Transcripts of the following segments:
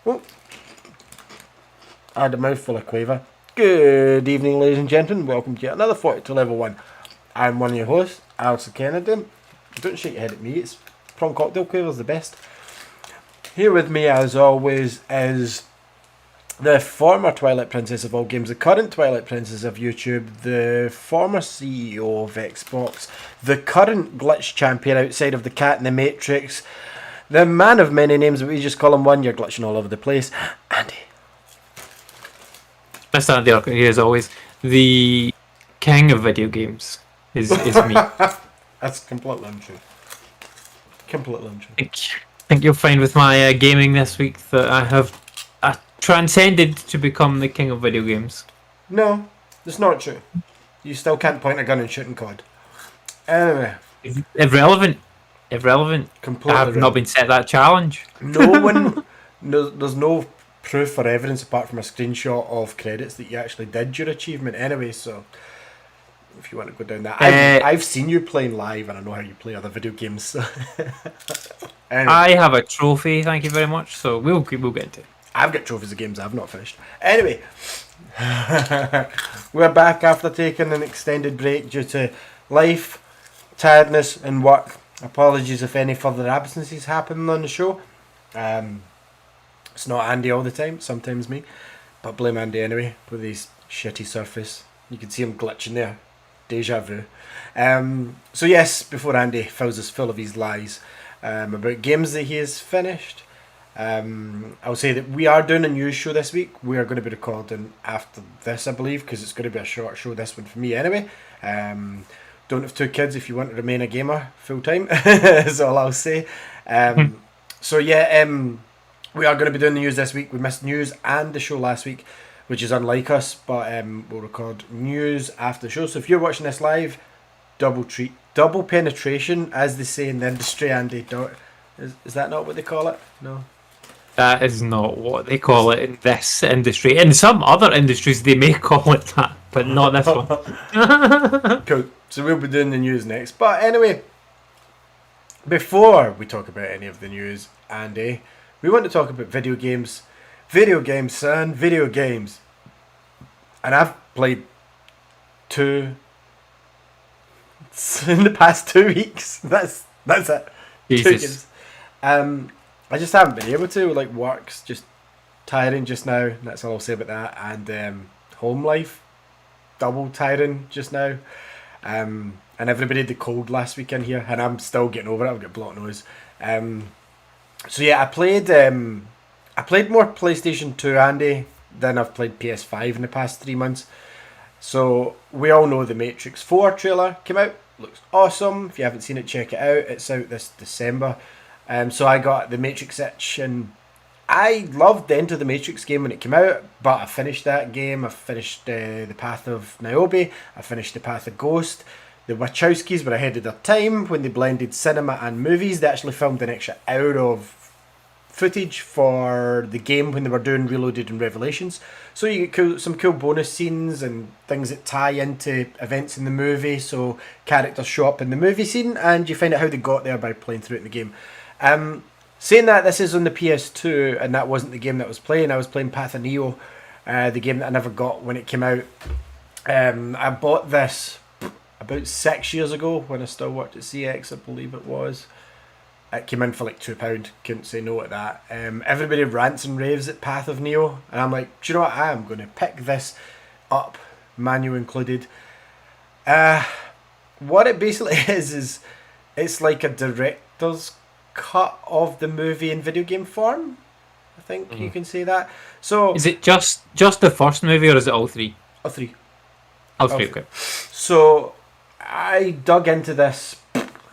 Oh, I had a mouthful of quaver. Good evening, ladies and gentlemen. Welcome to yet another 42 Level 1. I'm one of your hosts, Alex Kennedy. Don't shake your head at me, it's prawn cocktail quaver's the best. Here with me, as always, is the former Twilight Princess of all games, the current Twilight Princess of YouTube, the former CEO of Xbox, the current glitch champion outside of the Cat in the Matrix, the man of many names, but we just call him one. You're glitching all over the place, Andy. Mr. Andy Orkin, as always, the king of video games is me. That's completely untrue. Completely untrue. I think you'll find with my gaming this week that I have transcended to become the king of video games. No, that's not true. You still can't point a gun and shoot in COD. Anyway. Irrelevant. Completely I have not been set that challenge. No one... there's no proof or evidence apart from a screenshot of credits that you actually did your achievement anyway, so... If you want to go down that. I've seen you playing live and I know how you play other video games. So. Anyway. I have a trophy, thank you very much, so we'll get into it. I've got trophies of games I've not finished. Anyway, we're back after taking an extended break due to life, tiredness and work. Apologies if any further absences happen on the show. It's not Andy all the time, sometimes me. But blame Andy anyway with his shitty surface. You can see him glitching there. Deja vu. So yes, before Andy fills us full of his lies about games that he has finished, I'll say that we are doing a news show this week. We are going to be recording after this, I believe, because it's going to be a short show, this one for me anyway. Don't have two kids if you want to remain a gamer full time, is all I'll say. So yeah, we are going to be doing the news this week. We missed news and the show last week, which is unlike us, but we'll record news after the show. So if you're watching this live, double penetration, as they say in the industry, Andy. Is that not what they call it? No. That is not what they call it in this industry. In some other industries, they may call it that, but not this one. Cool. So we'll be doing the news next. But anyway, before we talk about any of the news, Andy, we want to talk about video games. Video games, son. Video games. And I've played 2 in the past 2 weeks. That's it. Jesus. 2 games. I just haven't been able to. Like, work's just tiring just now. That's all I'll say about that. And home life, double tiring just now. And everybody had the cold last weekend here, and I'm still getting over it. I've got blocked nose. So yeah, I played more PlayStation 2, Andy, than I've played PS5 in the past 3 months. So we all know the Matrix 4 trailer came out. Looks awesome. If you haven't seen it, check it out. It's out this December. So I got the Matrix itch, and I loved the Enter the Matrix game when it came out, but I finished that game. I finished The Path of Niobe. I finished The Path of Ghost. The Wachowskis were ahead of their time when they blended cinema and movies. They actually filmed an extra hour of footage for the game when they were doing Reloaded and Revelations. So you get some cool bonus scenes and things that tie into events in the movie, so characters show up in the movie scene and you find out how they got there by playing through it in the game. Saying that, this is on the PS2 and that wasn't the game that I was playing. I was playing Path of Neo, the game that I never got when it came out. I bought this about 6 years ago when I still worked at CX, I believe it was. It came in for like £2, couldn't say no to that. Everybody rants and raves at Path of Neo, and I'm like, do you know what, I am going to pick this up, manual included. What it basically is it's like a director's cut of the movie in video game form. I think you can say that. So is it just the first movie, or is it all three? All three. All three, okay. So I dug into this,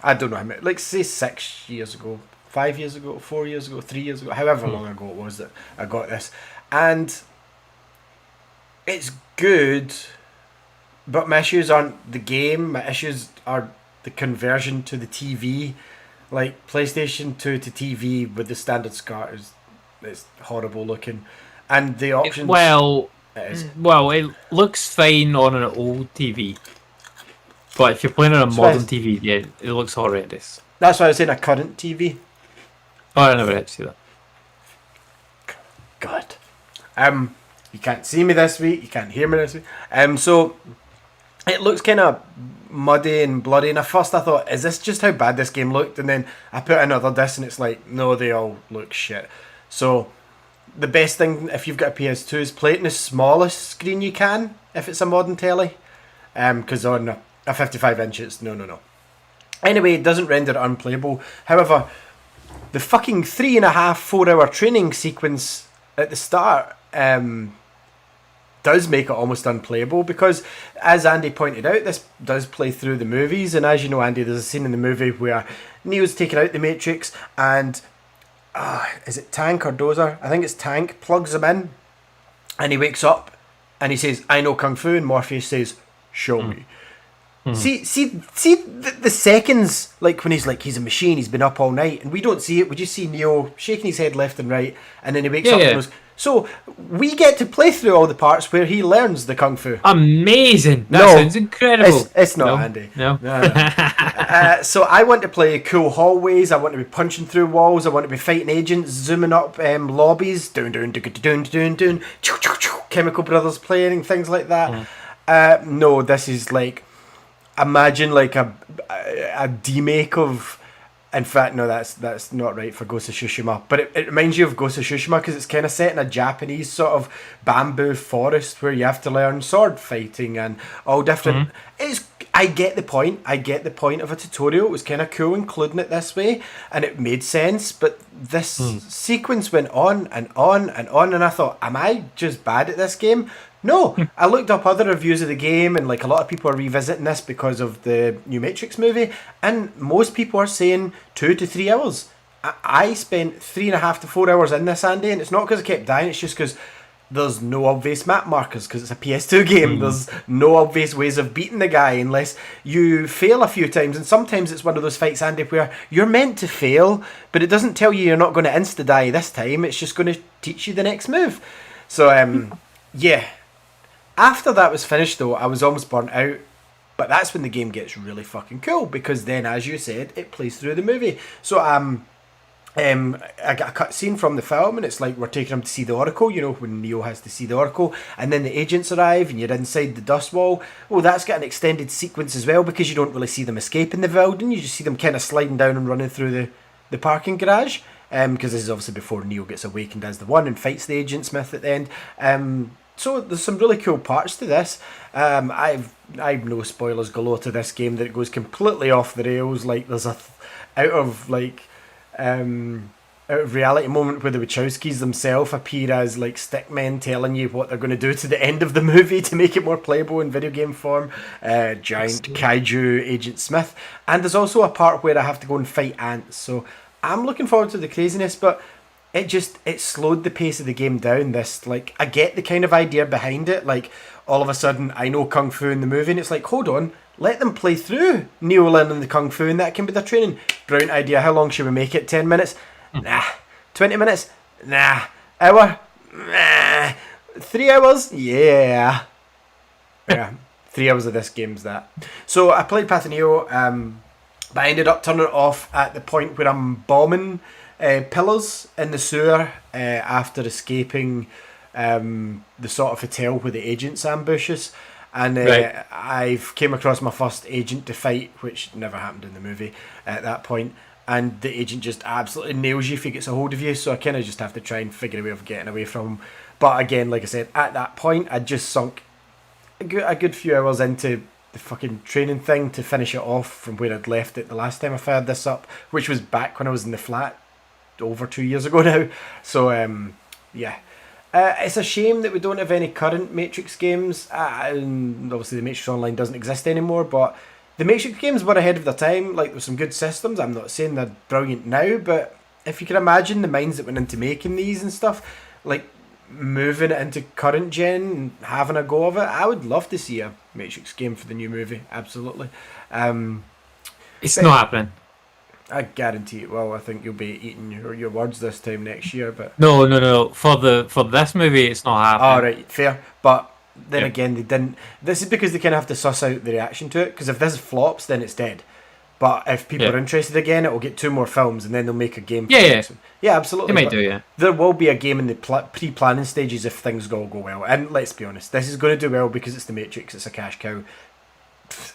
I don't know how many, like say 6 years ago, 5 years ago, 4 years ago, 3 years ago, however long ago it was that I got this. And it's good, but my issues aren't the game, my issues are the conversion to the TV. Like PlayStation 2 to TV with the standard SCART is horrible looking. And the options... It looks fine on an old TV. But if you're playing on a modern TV, yeah, it looks horrendous. That's why I was saying a current TV. Oh, I never had to see that. God. You can't see me this week. You can't hear me this week. So it looks kind of muddy and bloody. And at first I thought, is this just how bad this game looked? And then I put another disc and it's like, no, they all look shit. So the best thing if you've got a PS2 is play it in the smallest screen you can if it's a modern telly. Because on a 55 inch it's no. Anyway, it doesn't render it unplayable. However, the fucking 3.5-4 hour training sequence at the start does make it almost unplayable, because as Andy pointed out, this does play through the movies, and as you know, Andy, there's a scene in the movie where Neo's taken out the Matrix and is it Tank or Dozer? I think it's Tank, plugs him in and he wakes up and he says, I know Kung Fu, and Morpheus says, show me. See the seconds, like when he's a machine, he's been up all night, and we don't see it. We just see Neo shaking his head left and right, and then he wakes up and goes. So we get to play through all the parts where he learns the Kung Fu. Amazing! That sounds incredible. It's not, Andy. No. So I want to play cool hallways. I want to be punching through walls. I want to be fighting agents, zooming up lobbies, doon, Chemical Brothers playing, things like that. No, this is like, imagine like a demake of. In fact, no, that's not right for Ghost of Tsushima. But it reminds you of Ghost of Tsushima because it's kind of set in a Japanese sort of bamboo forest where you have to learn sword fighting and all different. I get the point. I get the point of a tutorial. It was kind of cool including it this way, and it made sense. But this sequence went on and on and on, and I thought, am I just bad at this game? No, I looked up other reviews of the game, and like a lot of people are revisiting this because of the new Matrix movie, and most people are saying 2 to 3 hours. I spent 3.5 to 4 hours in this, Andy, and it's not because I kept dying, it's just because there's no obvious map markers because it's a PS2 game. There's no obvious ways of beating the guy unless you fail a few times, and sometimes it's one of those fights, Andy, where you're meant to fail, but it doesn't tell you you're not going to insta-die this time, it's just going to teach you the next move. So, yeah. After that was finished, though, I was almost burnt out. But that's when the game gets really fucking cool, because then, as you said, it plays through the movie. So I got a cutscene from the film, and it's like we're taking him to see the Oracle, you know, when Neo has to see the Oracle, and then the agents arrive, and you're inside the dust wall. Oh, that's got an extended sequence as well, because you don't really see them escaping the building. You just see them kind of sliding down and running through the parking garage. Because this is obviously before Neo gets awakened as the One and fights the Agent Smith at the end. So there's some really cool parts to this. I've no spoilers galore to this game, that it goes completely off the rails. Like there's a out of reality moment where the Wachowskis themselves appear as like stickmen telling you what they're going to do to the end of the movie to make it more playable in video game form. Giant kaiju Agent Smith, and there's also a part where I have to go and fight ants. So I'm looking forward to the craziness, but it slowed the pace of the game down. This, like, I get the kind of idea behind it. Like, all of a sudden, I know Kung Fu in the movie, and it's like, hold on, let them play through Neo learning the Kung Fu, and that can be their training. Brilliant idea. How long should we make it? 10 minutes? Nah. 20 minutes? Nah. Hour? Nah. 3 hours? Yeah. Yeah. 3 hours of this game's that. So, I played Path of Neo, but I ended up turning it off at the point where I'm bombing pillars in the sewer after escaping the sort of hotel where the agents ambush us, and I've came across my first agent to fight, which never happened in the movie at that point, and the agent just absolutely nails you if he gets a hold of you, so I kind of just have to try and figure a way of getting away from him. But again, like I said, at that point I just sunk a good few hours into the fucking training thing to finish it off from where I'd left it the last time I fired this up, which was back when I was in the flat over 2 years ago now. So yeah, it's a shame that we don't have any current Matrix games, and obviously the Matrix Online doesn't exist anymore, but the Matrix games were ahead of their time. Like, there's some good systems. I'm not saying they're brilliant now, but if you can imagine the minds that went into making these and stuff, like moving it into current gen and having a go of it, I would love to see a Matrix game for the new movie. Absolutely. It's not happening. I guarantee it. Well, I think you'll be eating your words this time next year, but no. For this movie, it's not happening. All right, fair. But then again, they didn't. This is because they kind of have to suss out the reaction to it. Because if this flops, then it's dead. But if people are interested again, it will get 2 more films, and then they'll make a game. Yeah, absolutely. They might do, yeah. There will be a game in the pre-planning stages if things all go well. And let's be honest, this is going to do well because it's the Matrix. It's a cash cow.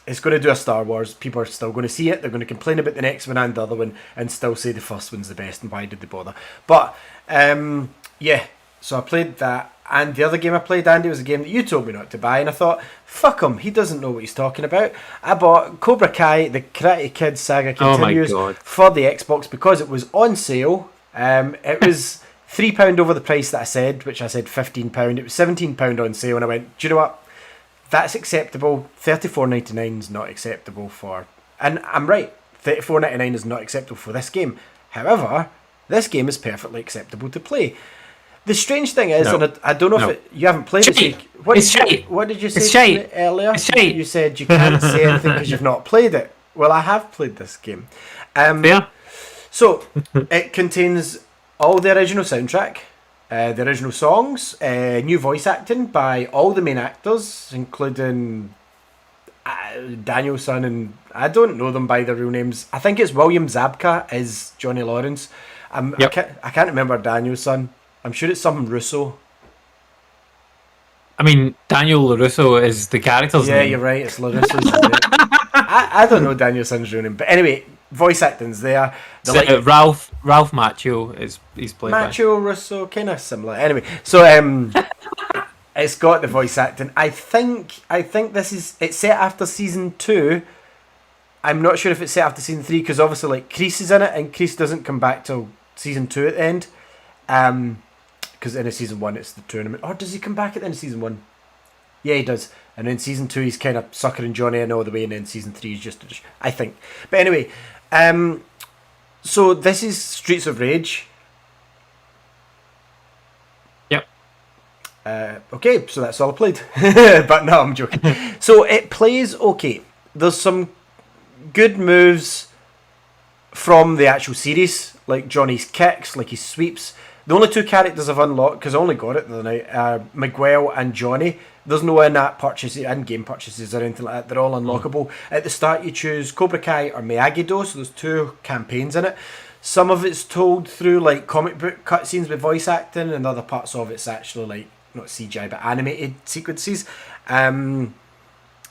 It's going to do a Star Wars. People are still going to see it. They're going to complain about the next one and the other one, and still say the first one's the best. And why did they bother? But yeah. So I played that. And the other game I played, Andy, was a game that you told me not to buy, and I thought, fuck him, he doesn't know what he's talking about. I bought Cobra Kai, the Karate Kid saga continues for the Xbox because it was on sale. It was £3 over the price that I said, which I said £15. It was £17 on sale, and I went, do you know what? That's acceptable. $34.99 is not acceptable for... And I'm right, $34.99 is not acceptable for this game. However, this game is perfectly acceptable to play. The strange thing is, and I don't know if you haven't played it. What did you say earlier? You said you can't say anything because you've not played it. Well, I have played this game. So, it contains all the original soundtrack, the original songs, new voice acting by all the main actors, including Danielson, and I don't know them by their real names. I think it's William Zabka is Johnny Lawrence. I can't remember Danielson. I'm sure it's something Russo. I mean, Daniel LaRusso is the character's name. Yeah, you're right. It's LaRusso's name. I don't know Danielson's real name, but anyway, voice acting's there. Ralph Macchio he's played Macchio, by Russo, kind of similar. Anyway, so it's got the voice acting. I think it's set after season 2. I'm not sure if it's set after season 3 because obviously like Kreese is in it, and Kreese doesn't come back till season 2 at the end. Because in season 1 it's the tournament. Or does he come back at the end of season 1? Yeah, he does. And in season 2 he's kind of suckering Johnny in all the way, and then season 3 is just, I think. But anyway, so this is Streets of Rage. Yep. Okay, so that's all I played. But no, I'm joking. So it plays okay. There's some good moves from the actual series, like Johnny's kicks, like his sweeps. The only 2 characters I've unlocked, because I only got it the other night, Miguel and Johnny. There's no in-game purchases or anything like that. They're all unlockable. At the start you choose Cobra Kai or Miyagi-Do, so there's 2 campaigns in it. Some of it's told through like comic book cutscenes with voice acting, and other parts of it's actually like, not CGI, but animated sequences.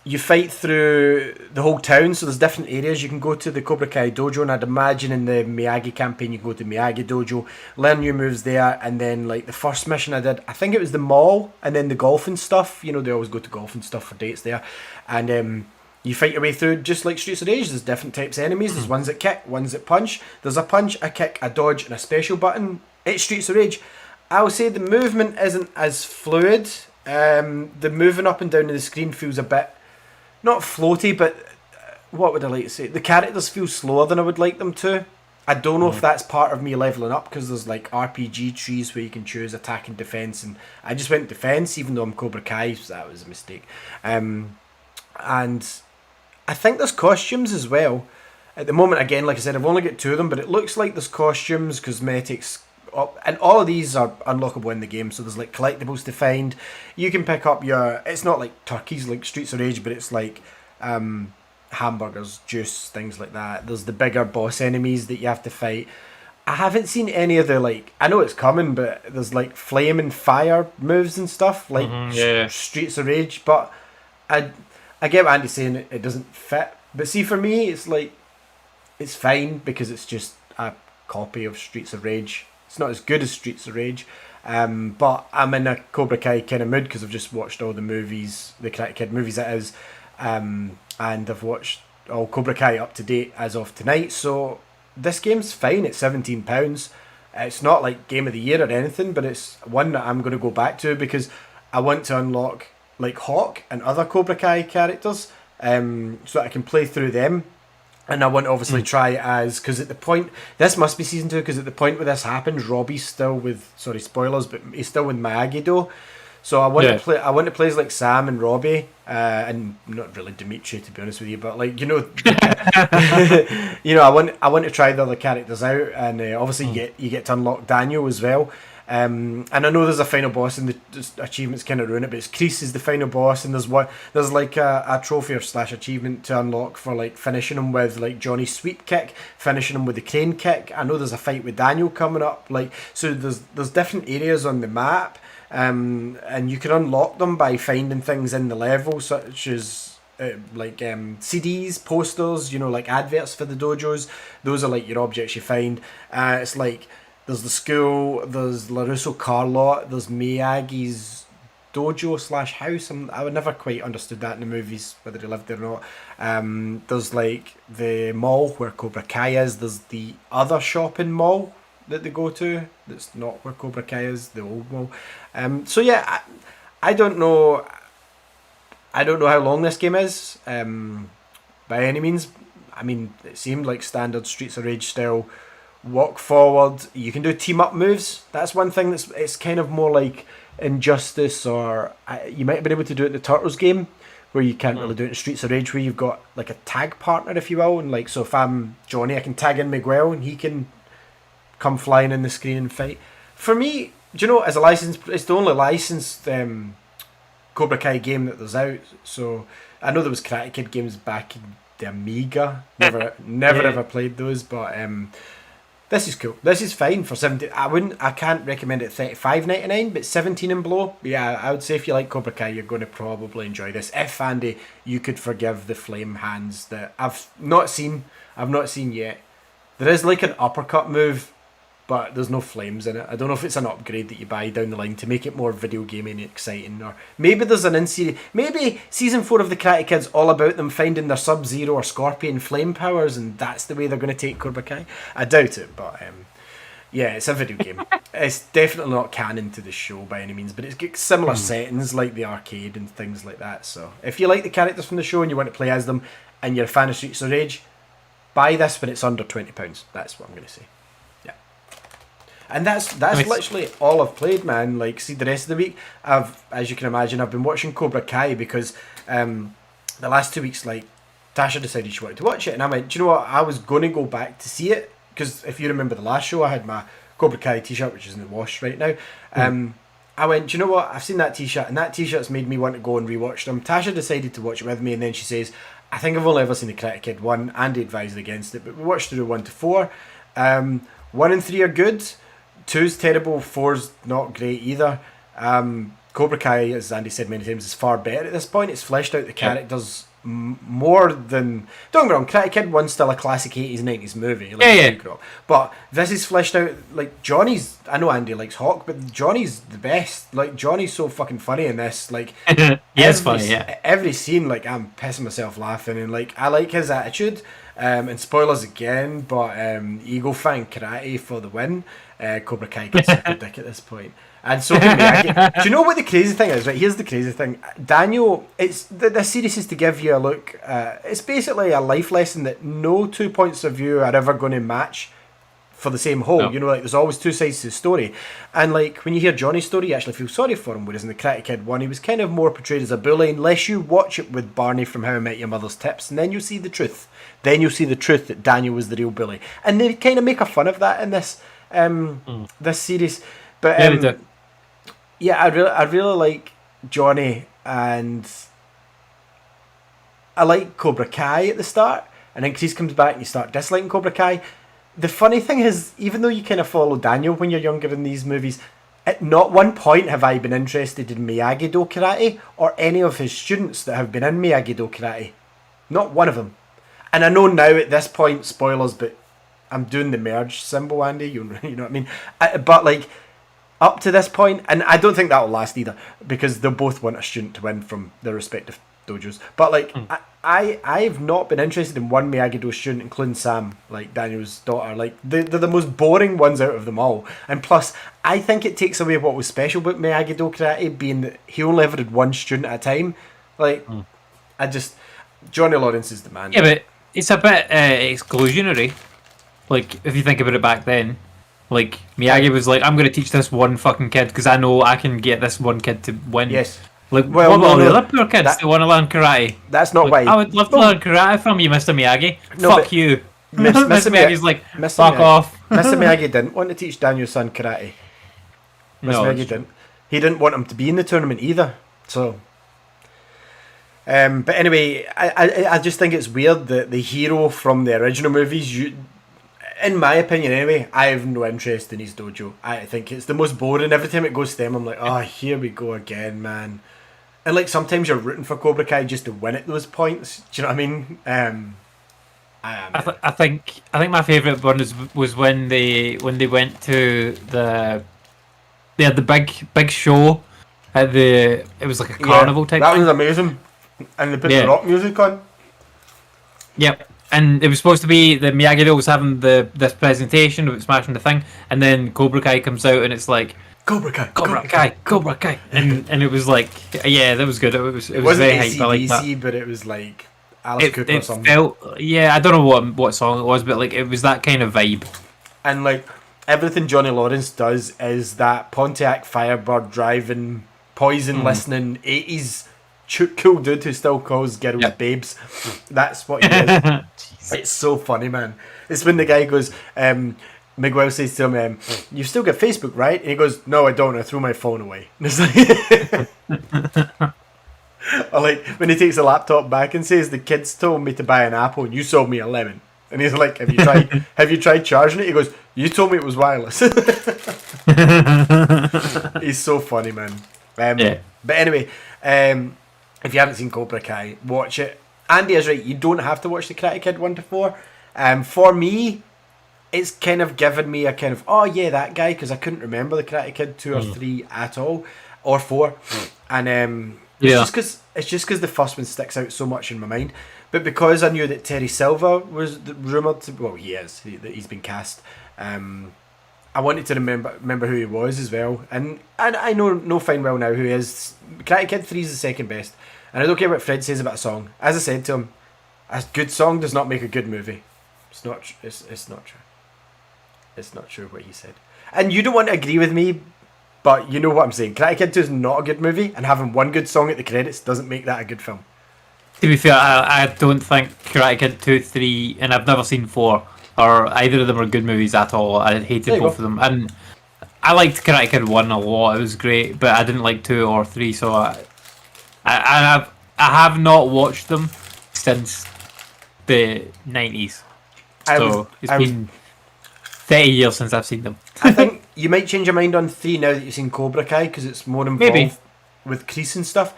You fight through the whole town, so there's different areas you can go to. The Cobra Kai dojo, and I'd imagine in the Miyagi campaign you go to Miyagi dojo, learn new moves there, and then like the first mission I did, I think it was the mall, and then the golfing stuff. You know, they always go to golfing stuff for dates there, and you fight your way through just like Streets of Rage. There's different types of enemies. There's ones that kick, ones that punch. There's a punch, a kick, a dodge, and a special button. It's Streets of Rage. I would say the movement isn't as fluid. The moving up and down the screen feels a bit, not floaty, but what would I like to say? The characters feel slower than I would like them to. I don't know if that's part of me leveling up, because there's like RPG trees where you can choose attack and defense, and I just went defense even though I'm Cobra Kai, so that was a mistake. And I think there's costumes as well. At the moment, again, like I said, I've only got 2 of them, but it looks like there's costumes, cosmetics, and all of these are unlockable in the game. So there's like collectibles to find. You can pick up it's not like turkeys like Streets of Rage, but it's like hamburgers, juice, things like that. There's the bigger boss enemies that you have to fight. I haven't seen any of the, like, I know it's coming, but there's like flame and fire moves and stuff like Streets of Rage. But I get what Andy's saying, it doesn't fit. But see, for me, it's like, it's fine because it's just a copy of Streets of Rage. It's not as good as Streets of Rage, but I'm in a Cobra Kai kind of mood because I've just watched all the movies, the Karate Kid movies that is, and I've watched all Cobra Kai up to date as of tonight. So this game's fine. It's £17. It's not like Game of the Year or anything, but it's one that I'm going to go back to because I want to unlock like Hawk and other Cobra Kai characters, so that I can play through them. And I want to obviously try as, because at the point, this must be season 2, because at the point where this happens, Robbie's still with, sorry, spoilers, but he's still with Miyagi-Do. So I want to play as like Sam and Robbie, and not really Dimitri, to be honest with you, but like, you know, I want to try the other characters out, and obviously you get to unlock Daniel as well. And I know there's a final boss, and the achievements kind of ruin it, but it's Kreese is the final boss, and there's like a trophy or / achievement to unlock for like finishing him with like Johnny's sweep kick, finishing him with the crane kick. I know there's a fight with Daniel coming up, like, so there's different areas on the map, and you can unlock them by finding things in the level, such as CDs, posters, like adverts for the dojos. Those are like your objects you find. It's like there's the school, there's LaRusso car lot, there's Miyagi's dojo / house. I would never quite understood that in the movies, whether he lived there or not. There's like the mall where Cobra Kai is. There's the other shopping mall that they go to that's not where Cobra Kai is, the old mall. So yeah, I don't know. I don't know how long this game is, by any means. I mean, it seemed like standard Streets of Rage style. Walk forward. You can do team up moves. That's one thing it's kind of more like Injustice, or you might have been able to do it in the Turtles game, where you can't really do it in Streets of Rage, where you've got like a tag partner, if you will. And like, so if I'm Johnny, I can tag in Miguel, and he can come flying in the screen and fight. For me, do you know, as a license, it's the only licensed Cobra Kai game that there's out. So I know there was Karate Kid games back in the Amiga. Never ever played those, but this is cool. This is fine for 17. I can't recommend it at $35.99, but 17 and below. Yeah, I would say if you like Cobra Kai, you're going to probably enjoy this. If Andy, you could forgive the flame hands that I've not seen yet. There is like an uppercut move, but there's no flames in it. I don't know if it's an upgrade that you buy down the line to make it more video gaming and exciting, or maybe there's an in-series. Maybe season 4 of the Karate Kid's all about them finding their Sub-Zero or Scorpion flame powers, and that's the way they're going to take Cobra Kai. I doubt it, but yeah, it's a video game. It's definitely not canon to the show by any means, but it's got similar settings like the arcade and things like that. So if you like the characters from the show and you want to play as them, and you're a fan of Streets of Rage, buy this when it's under £20. That's what I'm going to say. And that's literally all I've played, man. Like, see, the rest of the week, as you can imagine, I've been watching Cobra Kai because the last 2 weeks, like, Tasha decided she wanted to watch it, and I went, do you know what? I was going to go back to see it, because if you remember the last show, I had my Cobra Kai t-shirt, which is in the wash right now. I went, do you know what? I've seen that t-shirt, and that t-shirt's made me want to go and rewatch them. Tasha decided to watch it with me, and then she says, I think I've only ever seen the Karate Kid 1. Andy advised against it, but we watched through 1 to 4. 1 and 3 are good. 2's terrible, 4's not great either. Cobra Kai, as Andy said many times, is far better at this point. It's fleshed out the characters more than... Don't get me wrong, Karate Kid 1's still a classic 80s, 90s movie. Like, but this is fleshed out, like, Johnny's... I know Andy likes Hawk, but Johnny's the best. Like, Johnny's so fucking funny in this. Like, it's funny, yeah. Every scene, like, I'm pissing myself laughing, and, like, I like his attitude. And spoilers again, but Eagle Fang Karate for the win. Cobra Kai gets a good dick at this point. And so can Miyagi. Do you know what the crazy thing is? Right, here's the crazy thing. Daniel, this series is to give you a look. It's basically a life lesson that no 2 points of view are ever going to match for the same whole. No. You know, like, there's always two sides to the story. And like, when you hear Johnny's story, you actually feel sorry for him, whereas in the Karate Kid 1, he was kind of more portrayed as a bully, unless you watch it with Barney from How I Met Your Mother's tips, and then you'll see the truth. Then you'll see the truth that Daniel was the real bully. And they kind of make a fun of that in this this series. But yeah, I really like Johnny, and I like Cobra Kai at the start, and then Kreese comes back and you start disliking Cobra Kai. The funny thing is, even though you kind of follow Daniel when you're younger in these movies, at not one point have I been interested in Miyagi-Do karate or any of his students that have been in Miyagi-Do karate. Not one of them. And I know now at this point, spoilers, but I'm doing the merge symbol, Andy, you know what I mean? But like, up to this point, and I don't think that'll last either, because they'll both want a student to win from their respective dojos. But like, I've not been interested in one Miyagi-Do student, including Sam, like Daniel's daughter. Like, they're the most boring ones out of them all. And plus, I think it takes away what was special about Miyagi-Do karate, being that he only ever did one student at a time. Like, Johnny Lawrence is the man. Yeah, but it's a bit exclusionary. Like, if you think about it back then, like, Miyagi was like, I'm going to teach this one fucking kid because I know I can get this one kid to win. Yes. Like, well, what about all the other poor kids that want to learn karate? That's not like, why. I would love to learn karate from you, Mr. Miyagi. No, fuck you. Mr. Miyagi's like, fuck off. Mr. Miyagi didn't want to teach Daniel's son karate. Miss Meggy didn't. He didn't want him to be in the tournament either. So, but anyway, I just think it's weird that the hero from the original movies, in my opinion anyway, I have no interest in his dojo. I think it's the most boring. Every time it goes to them, I'm like, oh, here we go again, man. And like sometimes you're rooting for Cobra Kai just to win at those points. Do you know what I mean? I think my favourite one was when they went to they had the big show at it was like a carnival type that thing. was amazing. And they put the rock music on. Yep. And it was supposed to be that Miyagi-Do was having this presentation of smashing the thing, and then Cobra Kai comes out and it's like Cobra Kai, and it was like, yeah, that was good. It was very hype. I like that. But it was like Alice Cooper or something. I don't know what song it was, but like it was that kind of vibe. And like everything Johnny Lawrence does is that Pontiac Firebird driving, poison listening 80s cool dude who still calls girls babes. That's what he is. It's so funny, man. It's when the guy goes, Miguel says to him, "You still get Facebook, right?" And he goes, "No, I don't. I threw my phone away." And it's like, or like when he takes the laptop back and says, "The kids told me to buy an apple, and you sold me a lemon." And he's like, "Have you tried charging it?" He goes, "You told me it was wireless." He's so funny, man. But anyway, if you haven't seen Cobra Kai, watch it. Andy is right. You don't have to watch the Karate Kid 1 to 4. For me, it's kind of given me a kind of, oh yeah, that guy, because I couldn't remember the Karate Kid 2 or 3 at all, or 4. And it's just because the first one sticks out so much in my mind. But because I knew that Terry Silver was rumoured to, well, he is, he's been cast. I wanted to remember who he was as well. And I know fine well now who he is. Karate Kid 3 is the second best. And I don't care what Fred says about a song. As I said to him, a good song does not make a good movie. It's not true. It's not true what he said. And you don't want to agree with me, but you know what I'm saying. Karate Kid 2 is not a good movie, and having one good song at the credits doesn't make that a good film. To be fair, I don't think Karate Kid 2, 3, and I've never seen 4, or either of them are good movies at all. I hated both of them. And I liked Karate Kid 1 a lot. It was great, but I didn't like 2 or 3, so I have not watched them since the 90s. So it's been 30 years since I've seen them. I think you might change your mind on 3 now that you've seen Cobra Kai, because it's more involved with Kreese and stuff.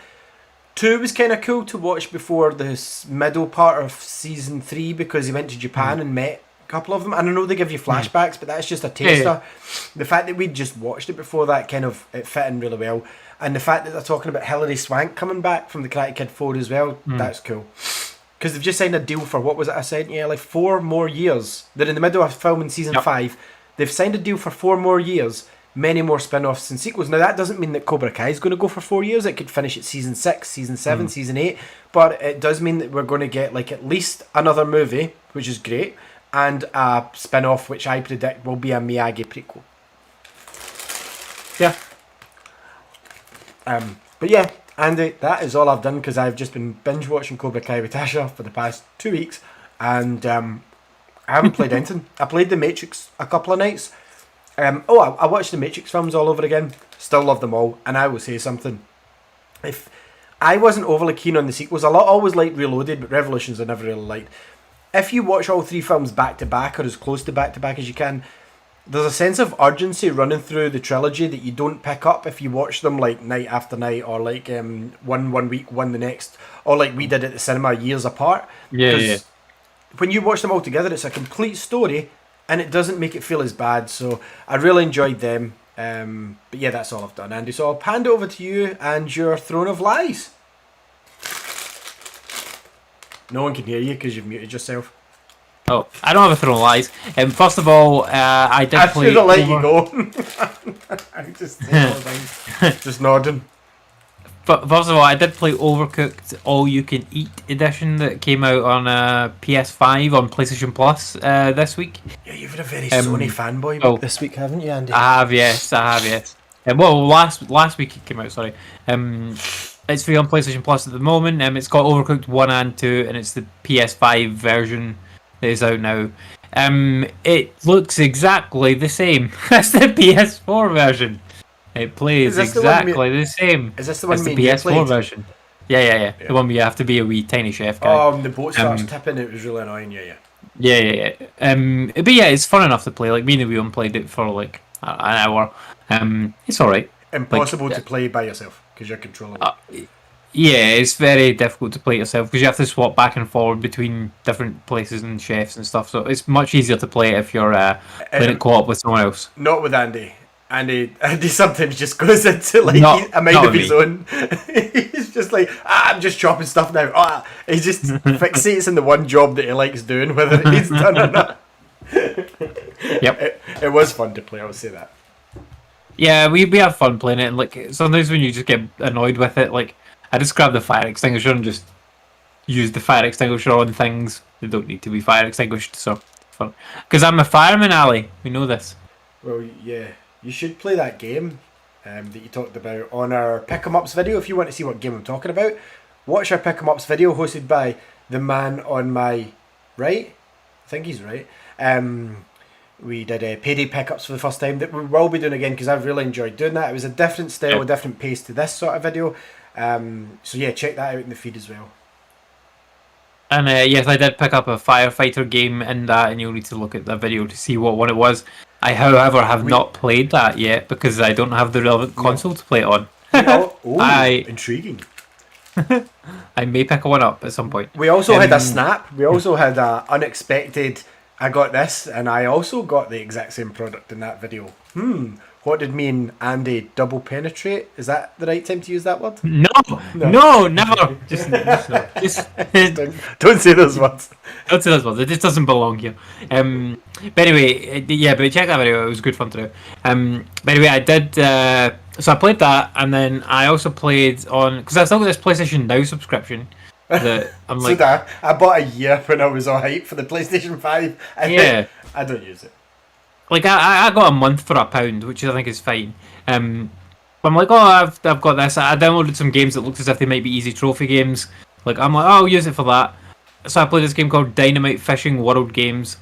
2 was kind of cool to watch before the middle part of season 3, because he went to Japan and met a couple of them. And I know they give you flashbacks, but that's just a taster. The fact that we'd just watched it before that, kind of, it fit in really well. And the fact that they're talking about Hilary Swank coming back from the Karate Kid 4 as well, that's cool. Because they've just signed a deal for, what was it I said? Yeah, like 4 more years. They're in the middle of filming season 5. They've signed a deal for 4 more years, many more spin-offs and sequels. Now, that doesn't mean that Cobra Kai is going to go for 4 years. It could finish at season 6, season 7, season 8. But it does mean that we're going to get like at least another movie, which is great, and a spin-off, which I predict will be a Miyagi prequel. Yeah. But yeah, Andy, that is all I've done, because I've just been binge watching Cobra Kai with Tasha for the past 2 weeks, and I haven't played anything. I played The Matrix a couple of nights. I watched the Matrix films all over again. Still love them all, and I will say something. If I wasn't overly keen on the sequels, I always liked Reloaded, but Revolutions I never really liked. If you watch all 3 films back to back, or as close to back as you can, there's a sense of urgency running through the trilogy that you don't pick up if you watch them like night after night, or like one week, one the next, or like we did at the cinema years apart. Yeah. When you watch them all together, it's a complete story, and it doesn't make it feel as bad. So I really enjoyed them. But yeah, that's all I've done, Andy. So I'll hand it over to you and your Throne of Lies. No one can hear you because you've muted yourself. Oh, I don't have a Throne of Lies. First of all, I did play... I should have let you go. I'm just saying all things. Just nodding. But first of all, I did play Overcooked All You Can Eat edition that came out on PS5 on PlayStation Plus this week. Yeah, you've been a very Sony fanboy this week, haven't you, Andy? I have, yes. Well, last week it came out, sorry. It's free on PlayStation Plus at the moment. It's got Overcooked 1 and 2, and it's the PS5 version that is out now. It looks exactly the same as the PS4 version. It plays this exactly the same Is this the one as the me and you PS4 played? version. Yeah. The one where you have to be a wee tiny chef guy. Oh, and the boat starts tipping. It was really annoying. Yeah. Yeah. But yeah, it's fun enough to play. Like, me and the Wheel played it for like an hour. It's alright. Impossible to play by yourself because you're controlling it. Yeah, it's very difficult to play yourself because you have to swap back and forward between different places and chefs and stuff. So it's much easier to play if you're playing it co-op with someone else. Not with Andy. Andy sometimes just goes into like a mind of his own. He's just like, I'm just chopping stuff now. He just fixates on the one job that he likes doing, whether he's done or not. Yep. It was fun to play, I would say that. Yeah, we have fun playing it, and like sometimes when you just get annoyed with it, like I just grab the fire extinguisher and just use the fire extinguisher on things that don't need to be fire extinguished. So fun, because I'm a fireman, Ali. We know this. Well, yeah, you should play that game that you talked about on our Pick 'em Ups video. If you want to see what game I'm talking about, watch our Pick 'em Ups video hosted by the man on my right. I think he's right. We did payday pickups for the first time that we will be doing again because I've really enjoyed doing that. It was a different style, a different pace to this sort of video. So yeah, check that out in the feed as well. And yes, I did pick up a firefighter game in that, and you'll need to look at the video to see what one it was. I, however, have not played that yet because I don't have the relevant console to play it on. Intriguing. I may pick one up at some point. We also had a snap. We also had a unexpected, I got this, and I also got the exact same product in that video. What did me and Andy double penetrate? Is that the right time to use that word? No, never. Just don't say those words. Don't say those words. It just doesn't belong here. But anyway, yeah, but check that video. It was good fun to do. But anyway, I did. So I played that, and then I also played on because I still got this PlayStation Now subscription. That I'm like, so I bought a year when I was all hyped for the PlayStation 5. And I don't use it. Like I got a month for £1, which I think is fine. I'm like, I've got this. I downloaded some games that looked as if they might be easy trophy games. Like I'm like, I'll use it for that. So I played this game called Dynamite Fishing World Games.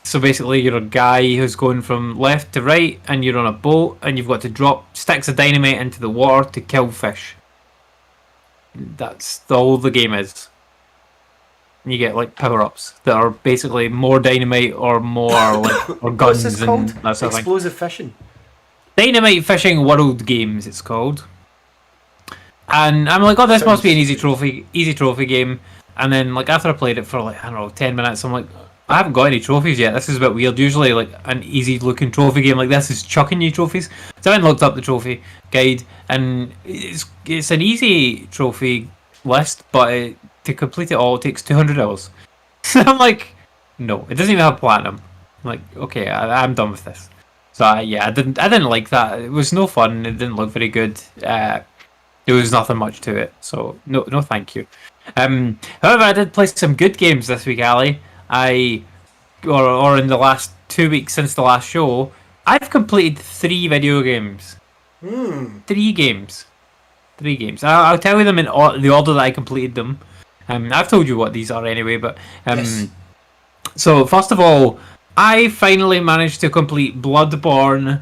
So basically, you're a guy who's going from left to right, and you're on a boat, and you've got to drop sticks of dynamite into the water to kill fish. That's all the game is. You get like power-ups that are basically more dynamite or more like or guns. What's this called? And that sort of Explosive fishing. Dynamite Fishing World Games, it's called. And I'm like, this must be an easy trophy game. And then like after I played it for like I don't know 10 minutes, I'm like, I haven't got any trophies yet. This is a bit weird. Usually like an easy looking trophy game like this is chucking you trophies. So I looked up the trophy guide, and it's an easy trophy list, but to complete it all, it takes 200 hours. So I'm like, no, it doesn't even have platinum. I'm like, okay, I'm done with this. So I didn't like that. It was no fun. It didn't look very good. There was nothing much to it. So no, thank you. However, I did play some good games this week, Ali. Or in the last 2 weeks since the last show, I've completed 3 video games. 3 games. I'll tell you them in the order that I completed them. I've told you what these are anyway, but yes. So first of all, I finally managed to complete Bloodborne.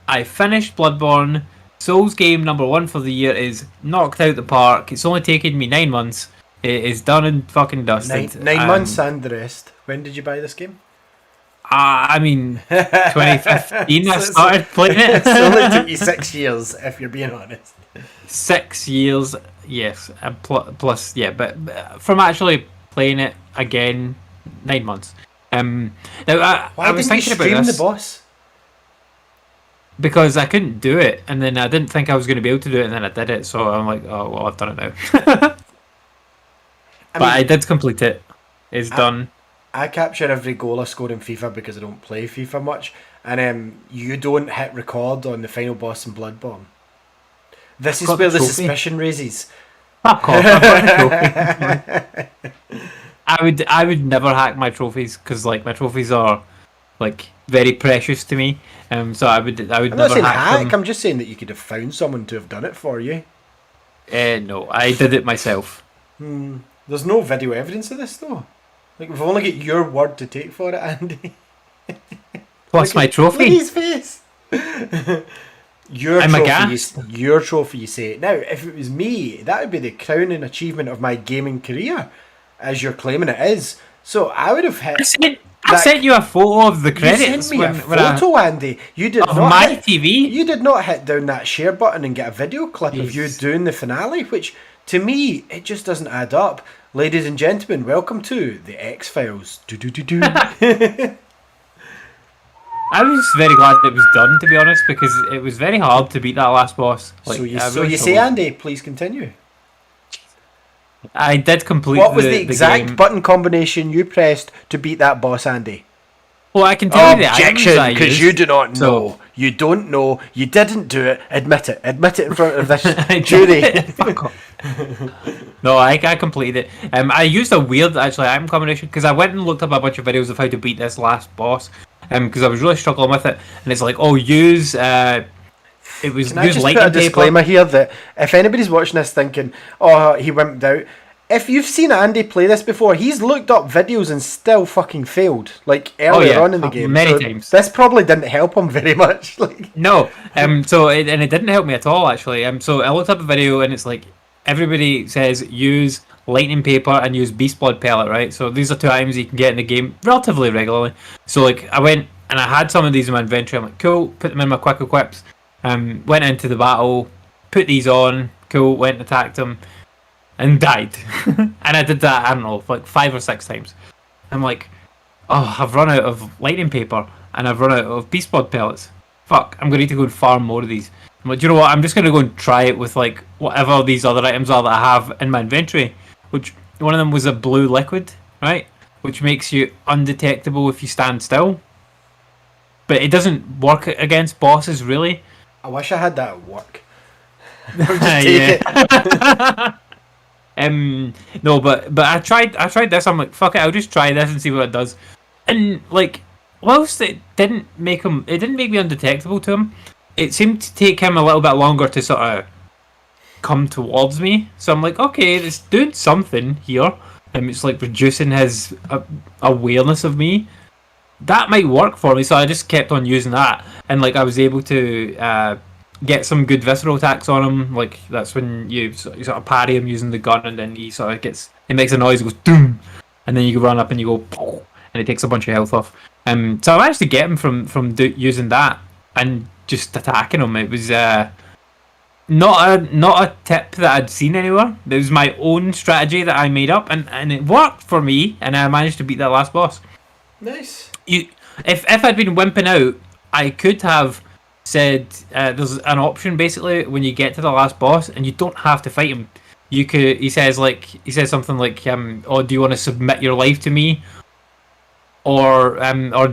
I finished Bloodborne. Souls game number 1 for the year is knocked out the park. It's only taken me 9 months. It is done and fucking dusted. 9 months and the rest. When did you buy this game? I mean, 2015 I started playing it. It only took you 6 years, if you're being honest. 6 years, yes. Plus, yeah, but from actually playing it again, 9 months. Now, I was thinking about this. The boss? Because I couldn't do it, and then I didn't think I was going to be able to do it, and then I did it, so I'm like, oh, well, I've done it now. I did complete it. It's done. I capture every goal I score in FIFA because I don't play FIFA much, and you don't hit record on the final boss in Bloodborne. This is where the suspicion raises. Fuck off, I've got a trophy. I would never hack my trophies because like my trophies are like very precious to me. So I would I'm never not saying hack them. I'm just saying that you could have found someone to have done it for you. No, I did it myself. There's no video evidence of this though. Like we've only got your word to take for it, Andy. Plus my trophy. Look at his face. I'm aghast. Your trophy, you say. Now, if it was me, that would be the crowning achievement of my gaming career, as you're claiming it is. So I would have hit. I sent you a photo of the credits. You sent me a photo, Andy. You did of not my hit, TV. You did not hit down that share button and get a video clip of you doing the finale, which to me it just doesn't add up. Ladies and gentlemen, welcome to the X-Files. I was very glad it was done, to be honest, because it was very hard to beat that last boss. Like, so you say, Andy, please continue. I did complete. What was the exact button combination you pressed to beat that boss, Andy? Well, I can tell you the objection, because you do not know. So, you don't know. You didn't do it. Admit it. Admit it in front of this jury. No, I completed it. I used a weird item combination because I went and looked up a bunch of videos of how to beat this last boss. Because I was really struggling with it, and it's like, use. It was. Can I just put a disclaimer here that if anybody's watching this thinking, "Oh, he wimped out," if you've seen Andy play this before, he's looked up videos and still fucking failed. Like earlier on in the game, many times. This probably didn't help him very much. Like no, so it didn't help me at all actually. So I looked up a video and it's like everybody says use lightning paper and use beast blood pellet, right? So these are two items you can get in the game relatively regularly. So like I went and I had some of these in my inventory. I'm like, cool, put them in my quick equips. Went into the battle, put these on, cool, went and attacked them, and died. And I did that, I don't know, like 5 or 6 times. I'm like, oh, I've run out of lightning paper, and I've run out of beast blood pellets. Fuck, I'm going to need to go and farm more of these. I'm like, do you know what, I'm just going to go and try it with like whatever these other items are that I have in my inventory. Which, one of them was a blue liquid, right? Which makes you undetectable if you stand still. But it doesn't work against bosses, really. I wish I had that at work. No, but I tried this. I'm like, fuck it, I'll just try this and see what it does. And like, whilst it didn't make me undetectable to him. It seemed to take him a little bit longer to sort of come towards me. So I'm like, okay, it's doing something here. It's like reducing his awareness of me. That might work for me, so I just kept on using that, and like I was able to get some good visceral attacks on him. Like that's when you sort of parry him using the gun, and then he makes a noise, it goes doom, and then you can run up and you go, pow, and it takes a bunch of health off. So I managed to get him from using that and just attacking him. It was not a tip that I'd seen anywhere. It was my own strategy that I made up, and it worked for me, and I managed to beat that last boss. Nice. If I'd been wimping out, I could have said there's an option basically when you get to the last boss and you don't have to fight him. You could. He says something like, "Oh, do you want to submit your life to me, or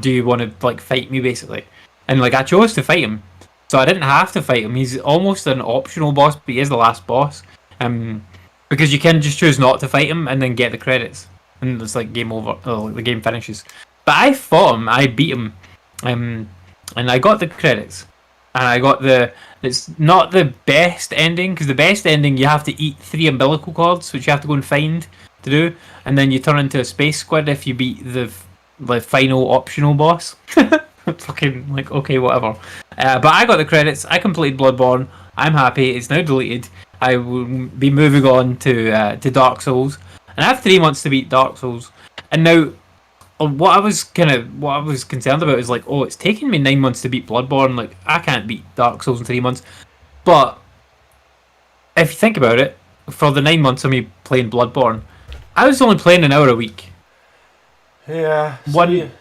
do you want to like fight me basically?" And like I chose to fight him, so I didn't have to fight him. He's almost an optional boss, but he is the last boss. Because you can just choose not to fight him and then get the credits, and it's like game over. Oh, the game finishes. But I fought him, I beat him, and I got the credits, and I got it's not the best ending, because the best ending you have to eat 3 umbilical cords, which you have to go and find to do, and then you turn into a space squid if you beat the final optional boss. Fucking like, okay, whatever. But I got the credits, I completed Bloodborne, I'm happy, it's now deleted, I will be moving on to Dark Souls, and I have 3 months to beat Dark Souls, and now... What I was concerned about is like, oh, it's taking me 9 months to beat Bloodborne. Like, I can't beat Dark Souls in 3 months. But if you think about it, for the 9 months of me playing Bloodborne, I was only playing an hour a week. Yeah. One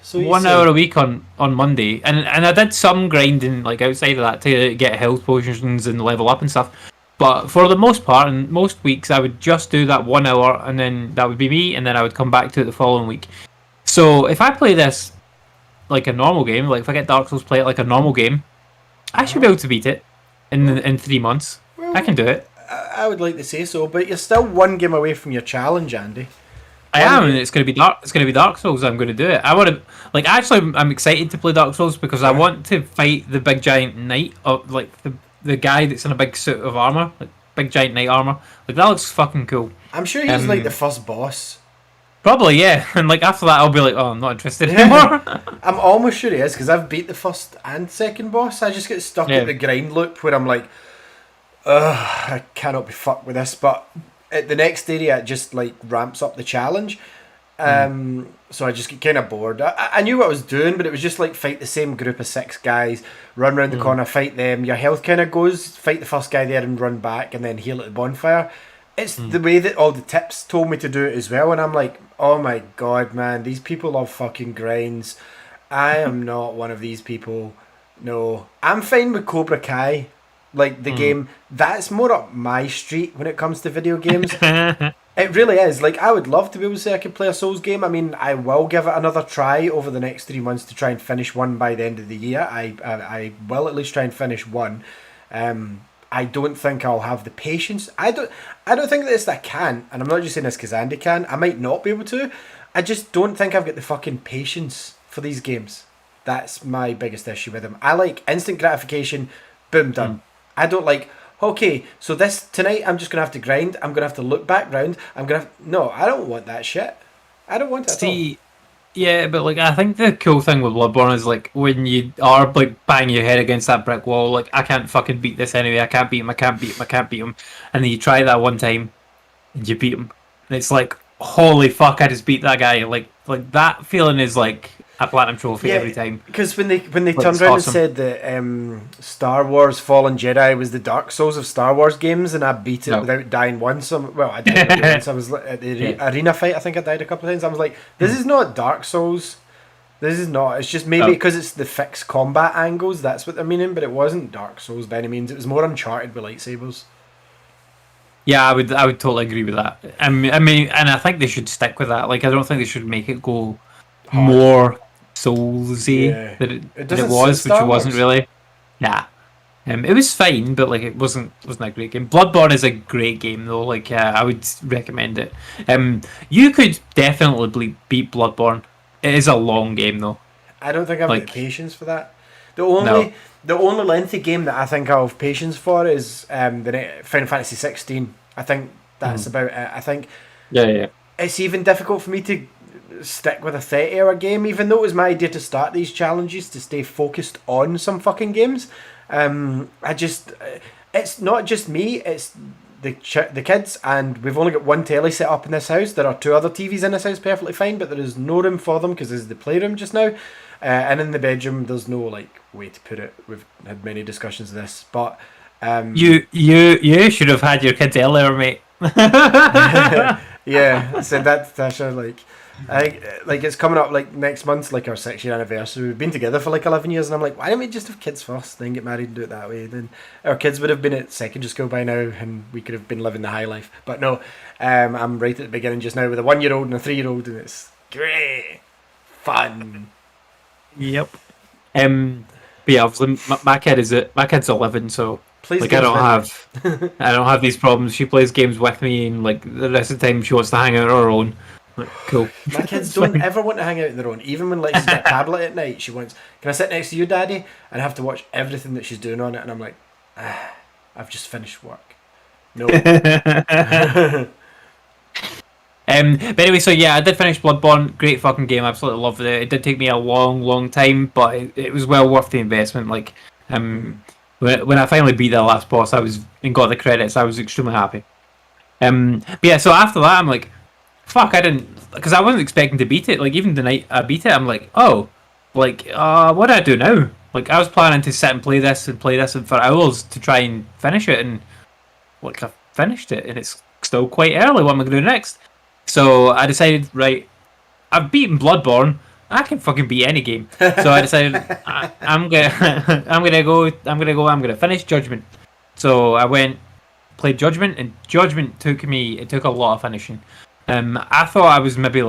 hour a week on Monday, and I did some grinding like outside of that to get health potions and level up and stuff. But for the most part, and most weeks, I would just do that 1 hour, and then that would be me, and then I would come back to it the following week. So if I play this like a normal game, like if I get Dark Souls, play it like a normal game, I should be able to beat it in 3 months. Well, I can do it. I would like to say so, but you're still 1 game away from your challenge, Andy. I am, and it's going to be Dark. It's going to be Dark Souls. I'm going to do it. I want to I'm excited to play Dark Souls because I want to fight the big giant knight, of like the guy that's in a big suit of armor, like big giant knight armor. Like that looks fucking cool. I'm sure he's like the first boss. Probably, yeah. And like after that, I'll be like, oh, I'm not interested anymore. I'm almost sure he is, because I've beat the first and second boss. I just get stuck Yeah. at the grind loop where I'm like, ugh, I cannot be fucked with this. But at the next area, it just like ramps up the challenge. So I just get kind of bored. I knew what I was doing, but it was just like fight the same group of 6 guys, run around the corner, fight them. Your health kind of goes, fight the first guy there and run back, and then heal at the bonfire. It's the way that all the tips told me to do it as well, and I'm like, oh my god, man, these people love fucking grinds. I am not one of these people. No, I'm fine with Cobra Kai, like the game. That's more up my street when it comes to video games. It really is. Like, I would love to be able to say I could play a Souls game. I mean, I will give it another try over the next 3 months to try and finish one by the end of the year. I will at least try and finish one. I don't think I'll have the patience. I don't think that it's that I can, and I'm not just saying this because Andy can. I might not be able to. I just don't think I've got the fucking patience for these games. That's my biggest issue with them. I like instant gratification, boom, done. I don't like, okay, so this tonight I'm just gonna have to grind. I'm gonna have to look back round. No, I don't want that shit. I don't want it at all. Yeah, but like I think the cool thing with Bloodborne is like when you are like banging your head against that brick wall, like I can't fucking beat this anyway. I can't beat him. I can't beat him. I can't beat him. And then you try that one time, and you beat him, and it's like, holy fuck! I just beat that guy. Like that feeling is like a platinum trophy every time. Because when they Like, turned it's around awesome. and said that Star Wars Fallen Jedi was the Dark Souls of Star Wars games, and I beat it No. without dying once. I died once. I was at the arena fight. I think I died a couple of times. I was like, this is not Dark Souls. This is not. It's just maybe because it's the fixed combat angles. That's what they're meaning. But it wasn't Dark Souls by any means. It was more Uncharted with lightsabers. Yeah, I would totally agree with that. I mean, and I think they should stick with that. Like, I don't think they should make it go more Soulsy than it doesn't was, suit which Star it wasn't Wars. really. Yeah, it was fine, but like it wasn't a great game. Bloodborne is a great game though. Like, I would recommend it. You could definitely beat Bloodborne. It is a long game though. I don't think I've Like, got patience for that. The only lengthy game that I think I'll have patience for is Final Fantasy 16. I think that's about it. I think yeah. it's even difficult for me to stick with a 30-hour game, even though it was my idea to start these challenges to stay focused on some fucking games. It's not just me, it's the kids, and we've only got one telly set up in this house. There are 2 other TVs in this house perfectly fine, but there is no room for them because there's the playroom just now. And in the bedroom, there's no way to put it. We've had many discussions of this, but You should have had your kids earlier, mate. yeah. So that's Tasha. It's coming up next month's our 6-year anniversary. We've been together for 11 years, and I'm like, why don't we just have kids first, then get married and do it that way? Then our kids would have been at secondary school by now, and we could have been living the high life. But no, I'm right at the beginning just now with a 1-year-old and a 3-year-old, and it's great fun. Yep. But yeah, obviously my kid's 11, so Please I don't have these problems. She plays games with me, and the rest of the time she wants to hang out on her own. Like, cool. My kids don't ever want to hang out on their own. Even when Lexi's got a tablet at night, she wants, can I sit next to you, Daddy? And I have to watch everything that she's doing on it, and I'm like, I've just finished work. No. But anyway, so yeah, I did finish Bloodborne. Great fucking game. Absolutely loved it. It did take me a long time, but it was well worth the investment. When I finally beat that last boss, and got the credits, I was extremely happy. But yeah, so after that, I'm like, fuck, I didn't, because I wasn't expecting to beat it. Like, even the night I beat it, I'm like, what do I do now? Like, I was planning to sit and play this for hours to try and finish it, and I finished it, and it's still quite early. What am I going to do next? So I decided, right, I've beaten Bloodborne. I can fucking beat any game. So I decided I'm gonna finish Judgment. So I went, played Judgment, and Judgment took a lot of finishing. I thought I was maybe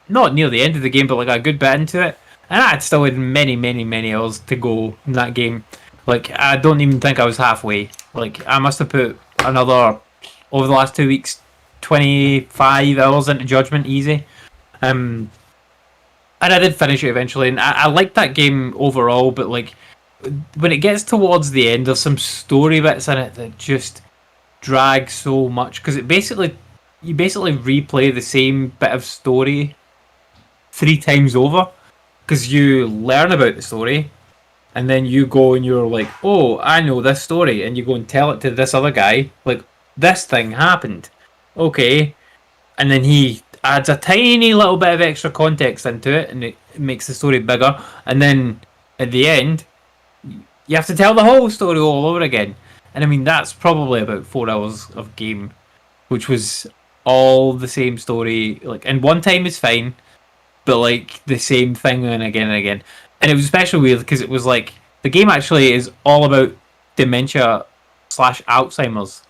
not near the end of the game, but a good bit into it, and I still had many hours to go in that game. I don't even think I was halfway. I must have put another, over the last 2 weeks, 25 hours into Judgment easy. And I did finish it eventually, and I liked that game overall, but when it gets towards the end, there's some story bits in it that just drag so much, because it basically you basically replay the same bit of story 3 times over because you learn about the story and then you go and you're like, oh, I know this story, and you go and tell it to this other guy, like, this thing happened. Okay. And then he adds a tiny little bit of extra context into it, and it makes the story bigger. And then at the end, you have to tell the whole story all over again. And I mean, that's probably about 4 hours of game, which was all the same story. Like, and one time is fine, but like the same thing and again and again. And it was especially weird because it was like the game actually is all about dementia slash Alzheimer's,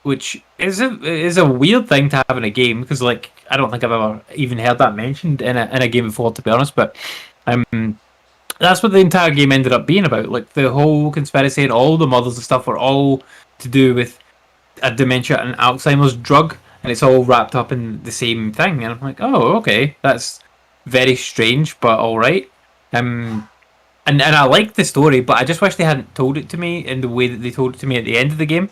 which is a weird thing to have in a game because like I don't think I've ever even heard that mentioned in a game before, to be honest. But that's what the entire game ended up being about. Like the whole conspiracy and all the mothers and stuff were all to do with a dementia and Alzheimer's drug, and it's all wrapped up in the same thing. And I'm like, oh, okay, that's very strange, but all right. And I liked the story, but I just wish they hadn't told it to me in the way that they told it to me at the end of the game,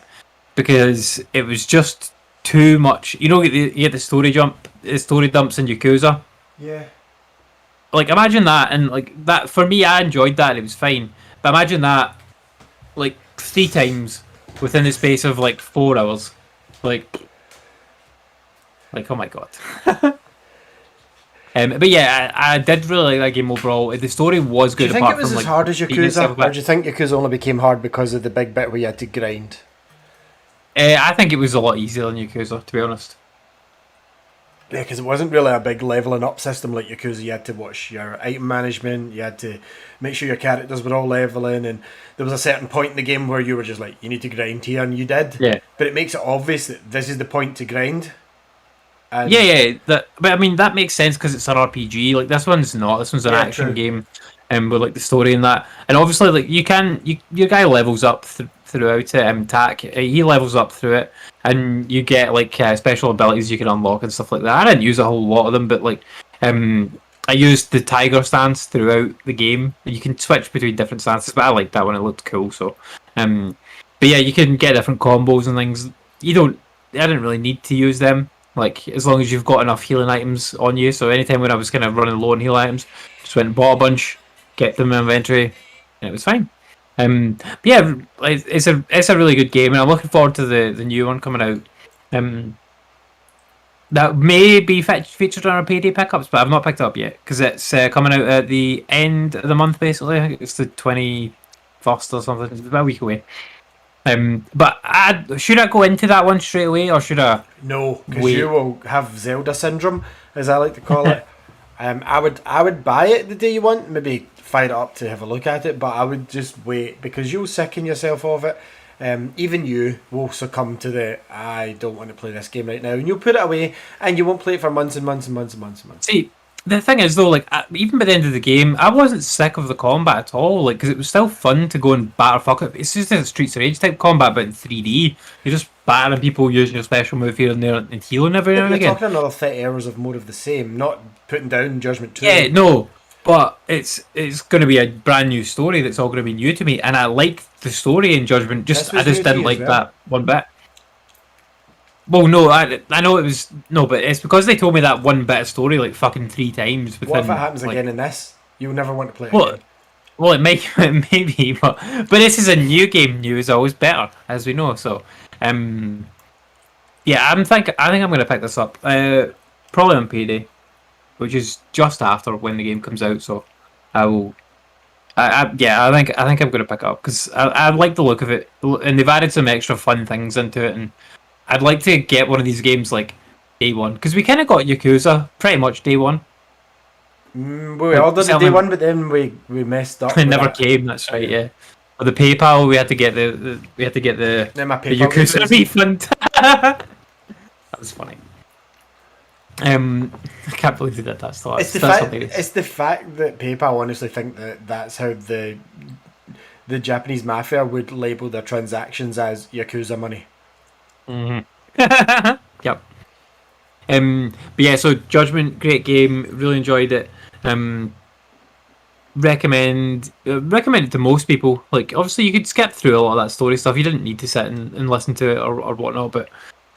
because it was just too much. You know, you get the story dumps in Yakuza. Yeah. Like, imagine that, and like that for me, I enjoyed that. It was fine, but imagine that like 3 times within the space of like 4 hours, like oh my god. But yeah, I did really like that game overall. The story was good. Do you think it was as hard as Yakuza, or do you think Yakuza only became hard because of the big bit where you had to grind? I think it was a lot easier than Yakuza, to be honest. Yeah, because it wasn't really a big leveling up system like Yakuza. You had to watch your item management, you had to make sure your characters were all leveling, and there was a certain point in the game where you were just like, you need to grind here, and you did. Yeah. But it makes it obvious that this is the point to grind. And But I mean, that makes sense because it's an RPG. Like, this one's not. This one's an action game, and with like the story and that. And obviously, like your guy levels up throughout it. Tak, he levels up through it, and you get like special abilities you can unlock and stuff like that. I didn't use a whole lot of them, but like I used the tiger stance throughout the game. You can switch between different stances, but I liked that one. It looked cool. So, but yeah, you can get different combos and things. I didn't really need to use them. Like, as long as you've got enough healing items on you. So anytime when I was kind of running low on heal items, just went and bought a bunch, kept them in inventory, and it was fine. But yeah, it's a really good game, and I'm looking forward to the new one coming out. That may be featured on our payday pickups, but I've not picked it up yet because it's coming out at the end of the month. Basically, I think it's the 21st or something. It's about a week away. But should I go into that one straight away, or should I? No, because you will have Zelda syndrome, as I like to call it. I would buy it the day you want, maybe fire it up to have a look at it, but I would just wait because you'll sicken yourself of it. Even you will succumb to I don't want to play this game right now, and you'll put it away, and you won't play it for months and months and months and months and months. See, the thing is though, like even by the end of the game, I wasn't sick of the combat at all. Like, because it was still fun to go and batter fuck it. It's just a Streets of Rage type combat, but in 3D. You're just battering people using your special move here and there and healing every now and again. You're talking another 30 hours of more of the same, not putting down Judgment 2. Yeah, no, but it's going to be a brand new story that's all going to be new to me, and I like the story in Judgment. I just didn't like that one bit. Well, no, I know it was but it's because they told me that one bit of story like fucking 3 times. What if it happens again in this? You'll never want to play it again. Well, it may be, but this is a new game. New is always better, as we know. So, yeah, I think I'm going to pick this up. Probably on payday, which is just after when the game comes out. So, I will. I think I'm going to pick it up because I like the look of it, and they've added some extra fun things into it, and I'd like to get one of these games like day one, because we kind of got Yakuza pretty much day one. We ordered the day one, but then we messed up. It never came. That's right. Yeah. With the PayPal, we had to get the Yakuza refund. That was funny. I can't believe they did that. Still, it's the fact that PayPal honestly think that's how the Japanese mafia would label their transactions as Yakuza money. Mm-hmm. Yep. But yeah, so Judgment, great game, really enjoyed it. Recommend it to most people. Like, obviously you could skip through a lot of that story stuff. You didn't need to sit and listen to it or whatnot, but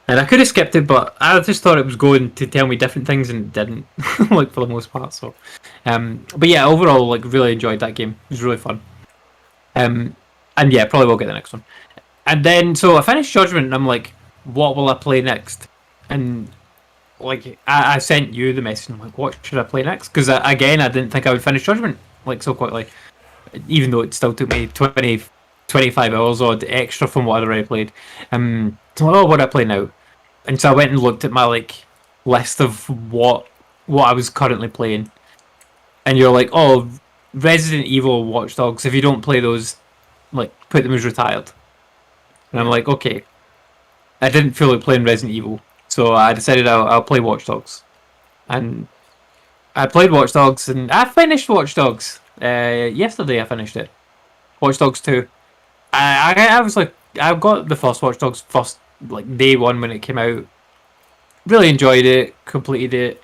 And I could have skipped it, but I just thought it was going to tell me different things, and it didn't, like for the most part. So, but yeah, overall, like really enjoyed that game. It was really fun. And yeah, probably will get the next one. And then so I finished Judgment, and I'm like, what will I play next? And like I sent you the message. I'm like, what should I play next? Because again, I didn't think I would finish Judgment like so quickly, even though it still took me 25 hours odd extra from what I'd already played. So what do I play now? And so I went and looked at my like list of what I was currently playing, and you're like, oh, Resident Evil, Watch Dogs. If you don't play those, like put them as retired. And I'm like, okay. I didn't feel like playing Resident Evil, so I decided I'll play Watch Dogs. And I played Watch Dogs, and I finished Watch Dogs. Yesterday I finished it. Watch Dogs 2. I was like, I got the first Watch Dogs first, like day one when it came out. Really enjoyed it, completed it,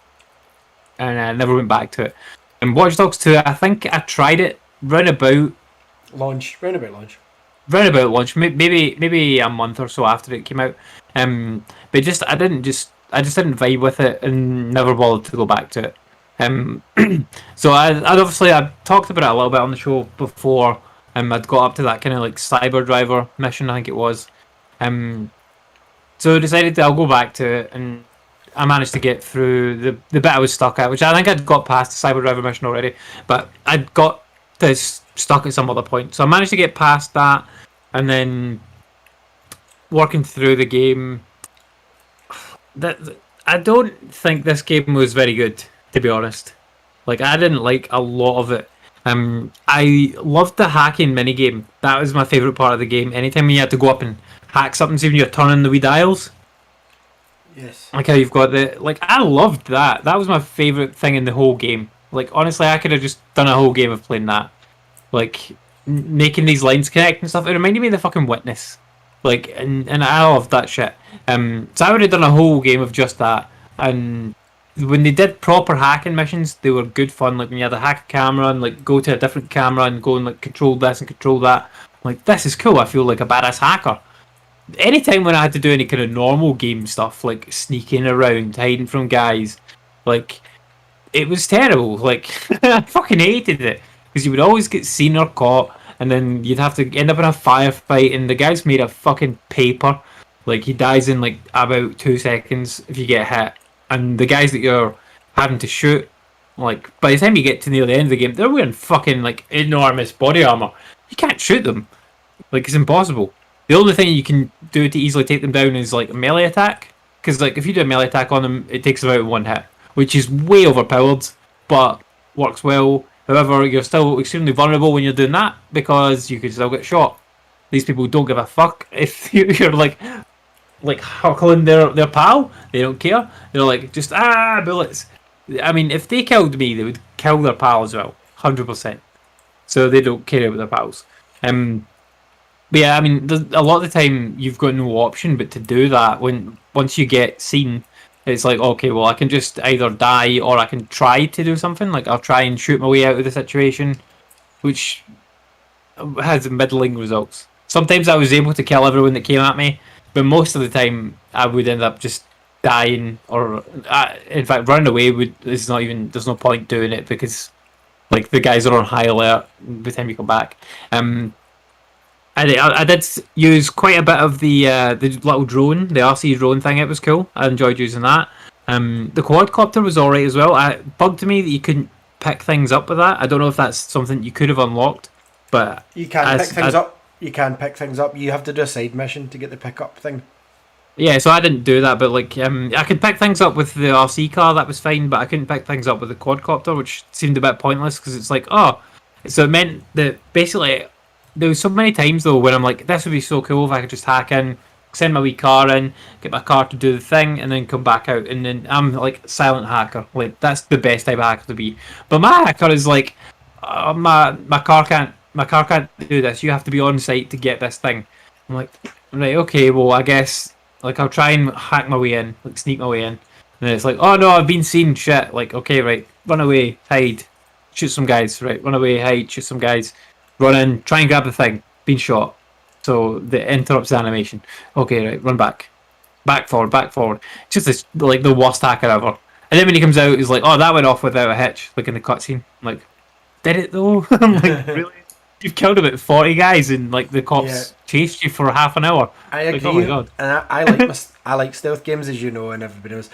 and I never went back to it. And Watch Dogs 2, I think I tried it round about launch. Round about launch, maybe a month or so after it came out. But I just didn't vibe with it and never bothered to go back to it. So I'd obviously I talked about it a little bit on the show before. I'd got up to that kind of like cyber driver mission, I think it was. So I decided that I'll go back to it, and I managed to get through the bit I was stuck at, which I think I'd got past the cyber driver mission already, but I'd got this stuck at some other point. So I managed to get past that, and then working through the game. I don't think this game was very good, to be honest. Like, I didn't like a lot of it. I loved the hacking minigame. That was my favourite part of the game. Anytime you had to go up and hack something, even you're turning the wee dials. Yes. Like how you've got I loved that. That was my favourite thing in the whole game. Like, honestly, I could have just done a whole game of playing that. Like, making these lines connect and stuff. It reminded me of the fucking Witness. Like, and I loved that shit. So I would have done a whole game of just that. And when they did proper hacking missions, they were good fun. Like when you had to hack a camera and like go to a different camera and go and like control this and control that. Like, this is cool. I feel like a badass hacker. Anytime when I had to do any kind of normal game stuff, like sneaking around, hiding from guys, like, it was terrible. Like, I fucking hated it. Because you would always get seen or caught, and then you'd have to end up in a firefight, and the guy's made of fucking paper. Like, he dies in like about 2 seconds if you get hit. And the guys that you're having to shoot, like, by the time you get to near the end of the game, they're wearing fucking like enormous body armor. You can't shoot them. Like, it's impossible. The only thing you can do to easily take them down is like a melee attack. Because like if you do a melee attack on them, it takes about 1 hit, which is way overpowered, but works well. However, you're still extremely vulnerable when you're doing that because you could still get shot. These people don't give a fuck if you're like huckling their pal. They don't care. They're like, just bullets. I mean, if they killed me, they would kill their pal as well, 100%. So they don't care about their pals. But yeah, I mean, a lot of the time you've got no option but to do that. Once you get seen, it's like, okay, well, I can just either die or I can try to do something. Like, I'll try and shoot my way out of the situation, which has middling results. Sometimes I was able to kill everyone that came at me, but most of the time I would end up just dying, or in fact, running away is not even. There's no point doing it because, like, the guys are on high alert by the time you come back. I did use quite a bit of the little drone, the RC drone thing. It was cool. I enjoyed using that. The quadcopter was alright as well. It bugged me that you couldn't pick things up with that. I don't know if that's something you could have unlocked, but you can pick things up. You can pick things up. You have to do a side mission to get the pickup thing. Yeah, so I didn't do that, but like I could pick things up with the RC car. That was fine, but I couldn't pick things up with the quadcopter, which seemed a bit pointless because it's like, oh, so it meant that basically. There was so many times though when I'm like, this would be so cool if I could just hack in, send my wee car in, get my car to do the thing, and then come back out. And then I'm like silent hacker. Like, that's the best type of hacker to be. But my hacker is like, my car can't do this. You have to be on site to get this thing. I'm like, right, okay, well, I guess like I'll try and hack my way in, like sneak my way in. And then it's like, oh no, I've been seen. Shit. Like, okay, right, run away, hide, shoot some guys. Right, run away, hide, shoot some guys. Run in, try and grab the thing, been shot. So it interrupts the animation. Okay, right, run back. back forward, back forward. Just this, like the worst hacker ever. And then when he comes out, he's like, "Oh, that went off without a hitch," like in the cutscene. I'm like, did it though? I'm like, really? You've killed about 40 guys, and like the cops chased you for half an hour. I agree, like, oh my god. and I like I like stealth games, as you know, and everybody knows.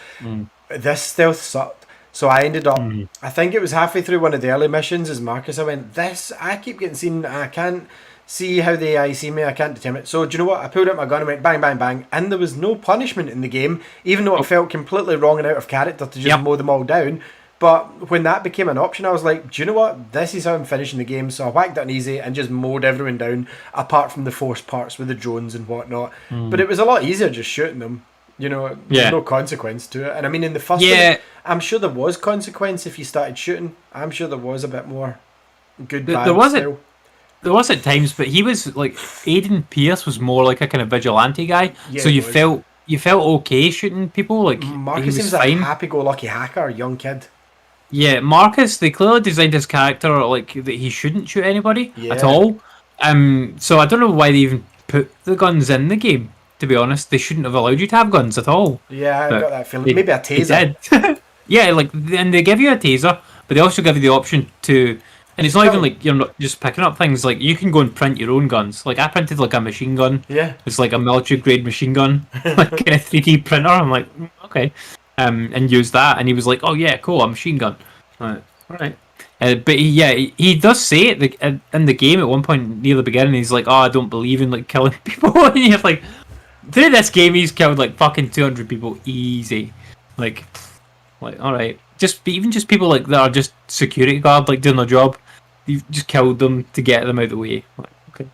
This stealth sucked, so I ended up. I think it was halfway through one of the early missions. As Marcus, I went, "This I keep getting seen. I can't see how the AI see me. I can't determine it." So do you know what? I pulled out my gun and went bang, bang, bang, and there was no punishment in the game, even though it felt completely wrong and out of character to just mow them all down. But when that became an option, I was like, do you know what? This is how I'm finishing the game. So I whacked it on easy and just mowed everyone down, apart from the forced parts with the drones and whatnot. But it was a lot easier just shooting them. You know, there's no consequence to it. And I mean, in the first one, I'm sure there was consequence if you started shooting. I'm sure there was a bit more good, bad style. There was at times, but he was like, Aiden Pierce was more like a kind of vigilante guy. Yeah, so you felt okay shooting people. Like Marcus seems like a happy-go-lucky hacker, young kid. Yeah, Marcus, they clearly designed his character like that he shouldn't shoot anybody at all. So I don't know why they even put the guns in the game, to be honest. They shouldn't have allowed you to have guns at all. Yeah, I got that feeling. Maybe a taser. They did. Yeah, like, and they give you a taser, but they also give you the option to, and it's not even like you're not just picking up things, like you can go and print your own guns. Like I printed like a machine gun. Yeah. It's like a military grade machine gun, like a 3D printer. I'm like, okay. And use that, and he was like, "Oh yeah, cool, a machine gun." All right. But he does say it in the game at one point near the beginning. He's like, "Oh, I don't believe in like killing people." And you're like, through this game, he's killed like fucking 200 people easy. Like all right, just people like that are just security guard, like doing their job. You've just killed them to get them out of the way. Like, okay.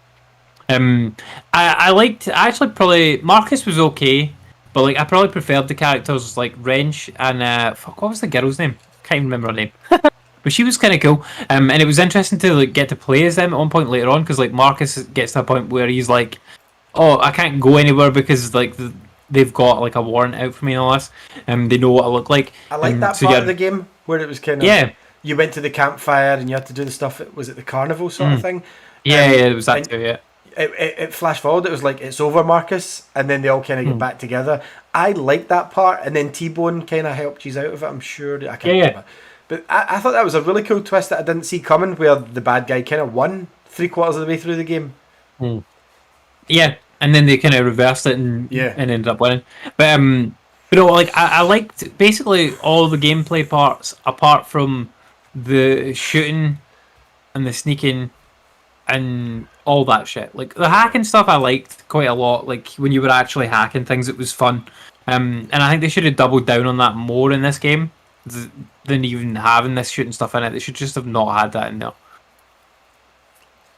I actually probably Marcus was okay. But like, I probably preferred the characters like Wrench and what was the girl's name? Can't even remember her name. But she was kind of cool. And it was interesting to like get to play as them at one point later on, because like Marcus gets to a point where he's like, "Oh, I can't go anywhere because like they've got like a warrant out for me and all this, and they know what I look like." I like that part of the game where it was kind of you went to the campfire and you had to do the stuff. Was it the carnival sort of thing? Yeah, it was that too. Yeah. It flash forward. It was like, it's over, Marcus, and then they all kind of get back together. I liked that part, and then T-Bone kind of helped you out of it. I'm sure. I can't remember, but I thought that was a really cool twist that I didn't see coming, where the bad guy kind of won 3/4 of the way through the game. Yeah, and then they kind of reversed it and ended up winning. But like I liked basically all the gameplay parts apart from the shooting and the sneaking and all that shit. Like the hacking stuff I liked quite a lot. Like when you were actually hacking things, it was fun. And I think they should have doubled down on that more in this game than even having this shooting stuff in it. They should just have not had that in there.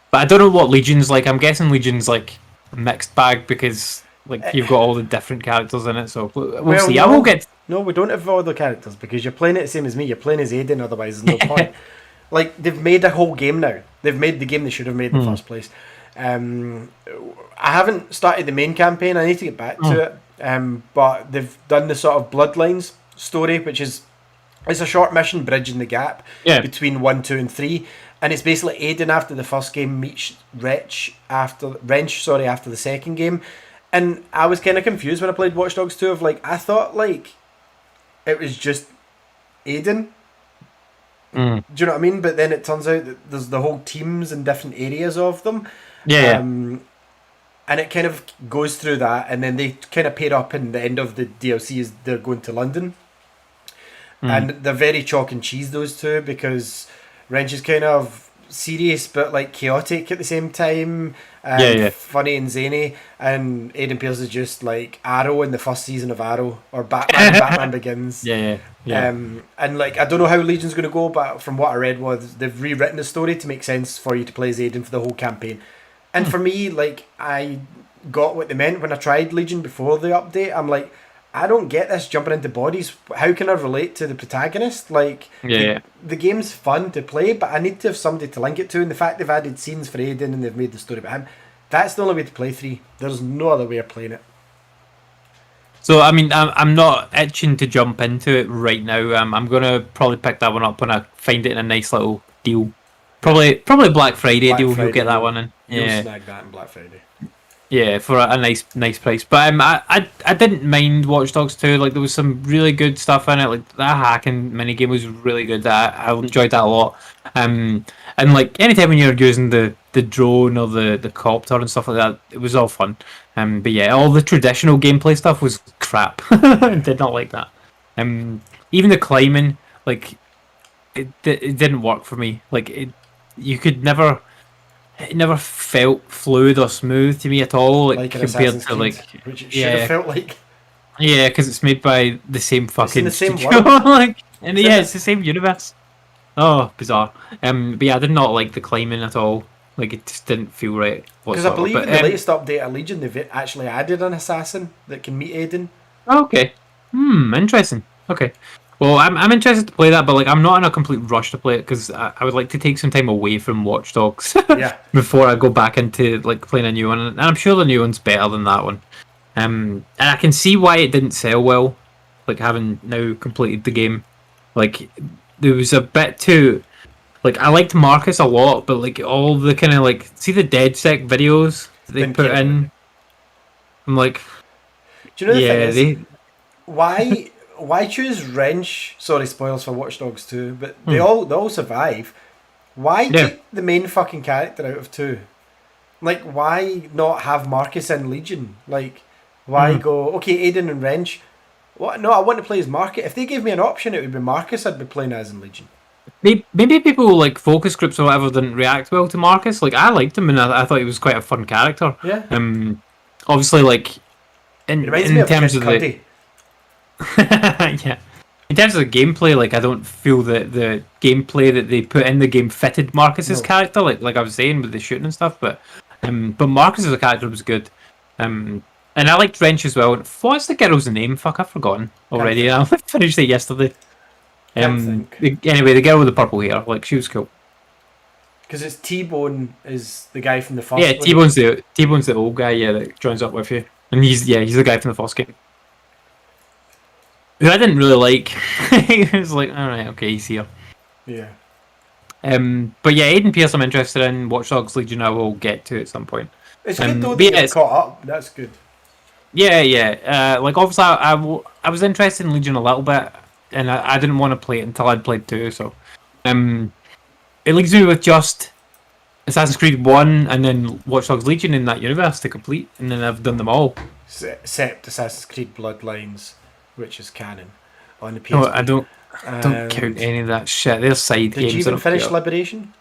But I don't know what Legion's like. I'm guessing Legion's like a mixed bag because like you've got all the different characters in it. So we'll see. No, I will get. No, we don't have all the characters because you're playing it the same as me. You're playing as Aiden, otherwise there's no point. Like, they've made a whole game now. They've made the game they should have made in the first place. I haven't started the main campaign. I need to get back to it. But they've done the sort of Bloodlines story, which is it's a short mission bridging the gap between 1, 2, and 3. And it's basically Aiden after the first game meets Wrench after the second game. And I was kind of confused when I played Watch Dogs 2 of like, I thought like it was just Aiden. Do you know what I mean? But then it turns out that there's the whole teams in different areas of them. And it kind of goes through that, and then they kind of pair up in the end of the DLC is they're going to London. And they're very chalk and cheese, those two, because Wrench is kind of serious but like chaotic at the same time. Funny and zany. And Aiden Pierce is just like Arrow in the first season of Arrow, or Batman Begins. And like, I don't know how Legion's going to go, but from what I read was they've rewritten the story to make sense for you to play as Aiden for the whole campaign. And for me, like, I got what they meant when I tried Legion before the update. I'm like, I don't get this jumping into bodies. How can I relate to the protagonist? Like, the game's fun to play, but I need to have somebody to link it to. And the fact they've added scenes for Aiden and they've made the story about him, that's the only way to play 3. There's no other way of playing it. So, I mean, I'm not itching to jump into it right now. I'm going to probably pick that one up when I find it in a nice little deal. Probably Black Friday deal, you'll get that one in. You'll snag that in Black Friday. Yeah, for a nice price. But I didn't mind Watch Dogs 2. Like there was some really good stuff in it. Like that hacking minigame was really good. I enjoyed that a lot. And like anytime when you're using the drone or the copter and stuff like that, it was all fun. But yeah, all the traditional gameplay stuff was crap. I did not like that. Even the climbing, like it didn't work for me. Like you could never. It never felt fluid or smooth to me at all, like compared to Creed, which it should have felt like. Yeah, because it's made by the same fucking the same studio. world. Like, and yeah, it's the same universe. Oh, bizarre. But yeah, I did not like the climbing at all. Like, it just didn't feel right. Because I believe in the latest update of Legion, they've actually added an assassin that can meet Aiden. Okay. Interesting. Okay. Well, I'm interested to play that, but like I'm not in a complete rush to play it because I would like to take some time away from Watch Dogs before I go back into like playing a new one, and I'm sure the new one's better than that one. And I can see why it didn't sell well, like having now completed the game. Like there was a bit too, like I liked Marcus a lot, but like all the kind of like see the DedSec videos that they put in. I'm like, do you know the thing is, why choose Wrench? Sorry, spoilers for Watch Dogs 2, but they all survive. Why take the main fucking character out of 2? Like, why not have Marcus in Legion? Like, why go, okay, Aiden and Wrench? What? No, I want to play as Marcus. If they gave me an option, it would be Marcus I'd be playing as in Legion. Maybe people like focus groups or whatever didn't react well to Marcus. Like, I liked him and I thought he was quite a fun character. Yeah. Obviously, like, in terms of Cuddy. yeah. In terms of the gameplay, like I don't feel that the gameplay that they put in the game fitted Marcus's character, like I was saying with the shooting and stuff. But Marcus as a character was good. And I liked Wrench as well. What's the girl's name? Fuck, I've forgotten already. I finished it yesterday. Anyway, the girl with the purple hair, like she was cool. Because it's T-Bone is the guy from the first. Yeah, T-Bone's the old guy. Yeah, that joins up with you, and he's the guy from the first game. Who I didn't really like. He was like, alright, okay, he's here. Yeah. But yeah, Aiden Pierce I'm interested in. Watch Dogs Legion I will get to at some point. It's good though that you've caught up. That's good. Yeah. Like obviously I was interested in Legion a little bit, and I didn't want to play it until I'd played 2, so it leaves me with just Assassin's Creed 1 and then Watch Dogs Legion in that universe to complete, and then I've done them all. Except Assassin's Creed Bloodlines, which is canon on the PSP. No, I don't count any of that shit. They're side games. Did you even finish Liberation?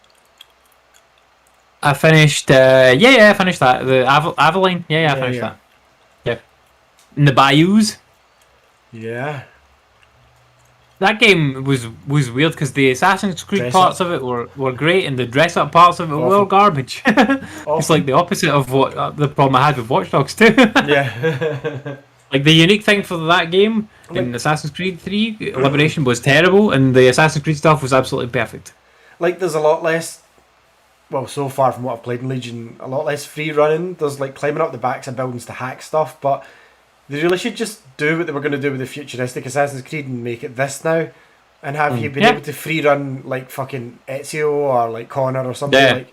I finished. I finished that. The Aveline. I finished that. Yeah. In the bayous. Yeah. That game was weird because the Assassin's Creed parts of it were great, and the dress up parts of it were garbage. It's like the opposite of what the problem I had with Watch Dogs 2. Yeah. Like the unique thing for that game in Assassin's Creed 3, Liberation was terrible, and the Assassin's Creed stuff was absolutely perfect. Like there's a lot less, well, so far from what I've played in Legion, a lot less free running. There's like climbing up the backs of buildings to hack stuff, but they really should just do what they were going to do with the futuristic Assassin's Creed and make it this now, and have you been able to free run like fucking Ezio or like Connor or something like.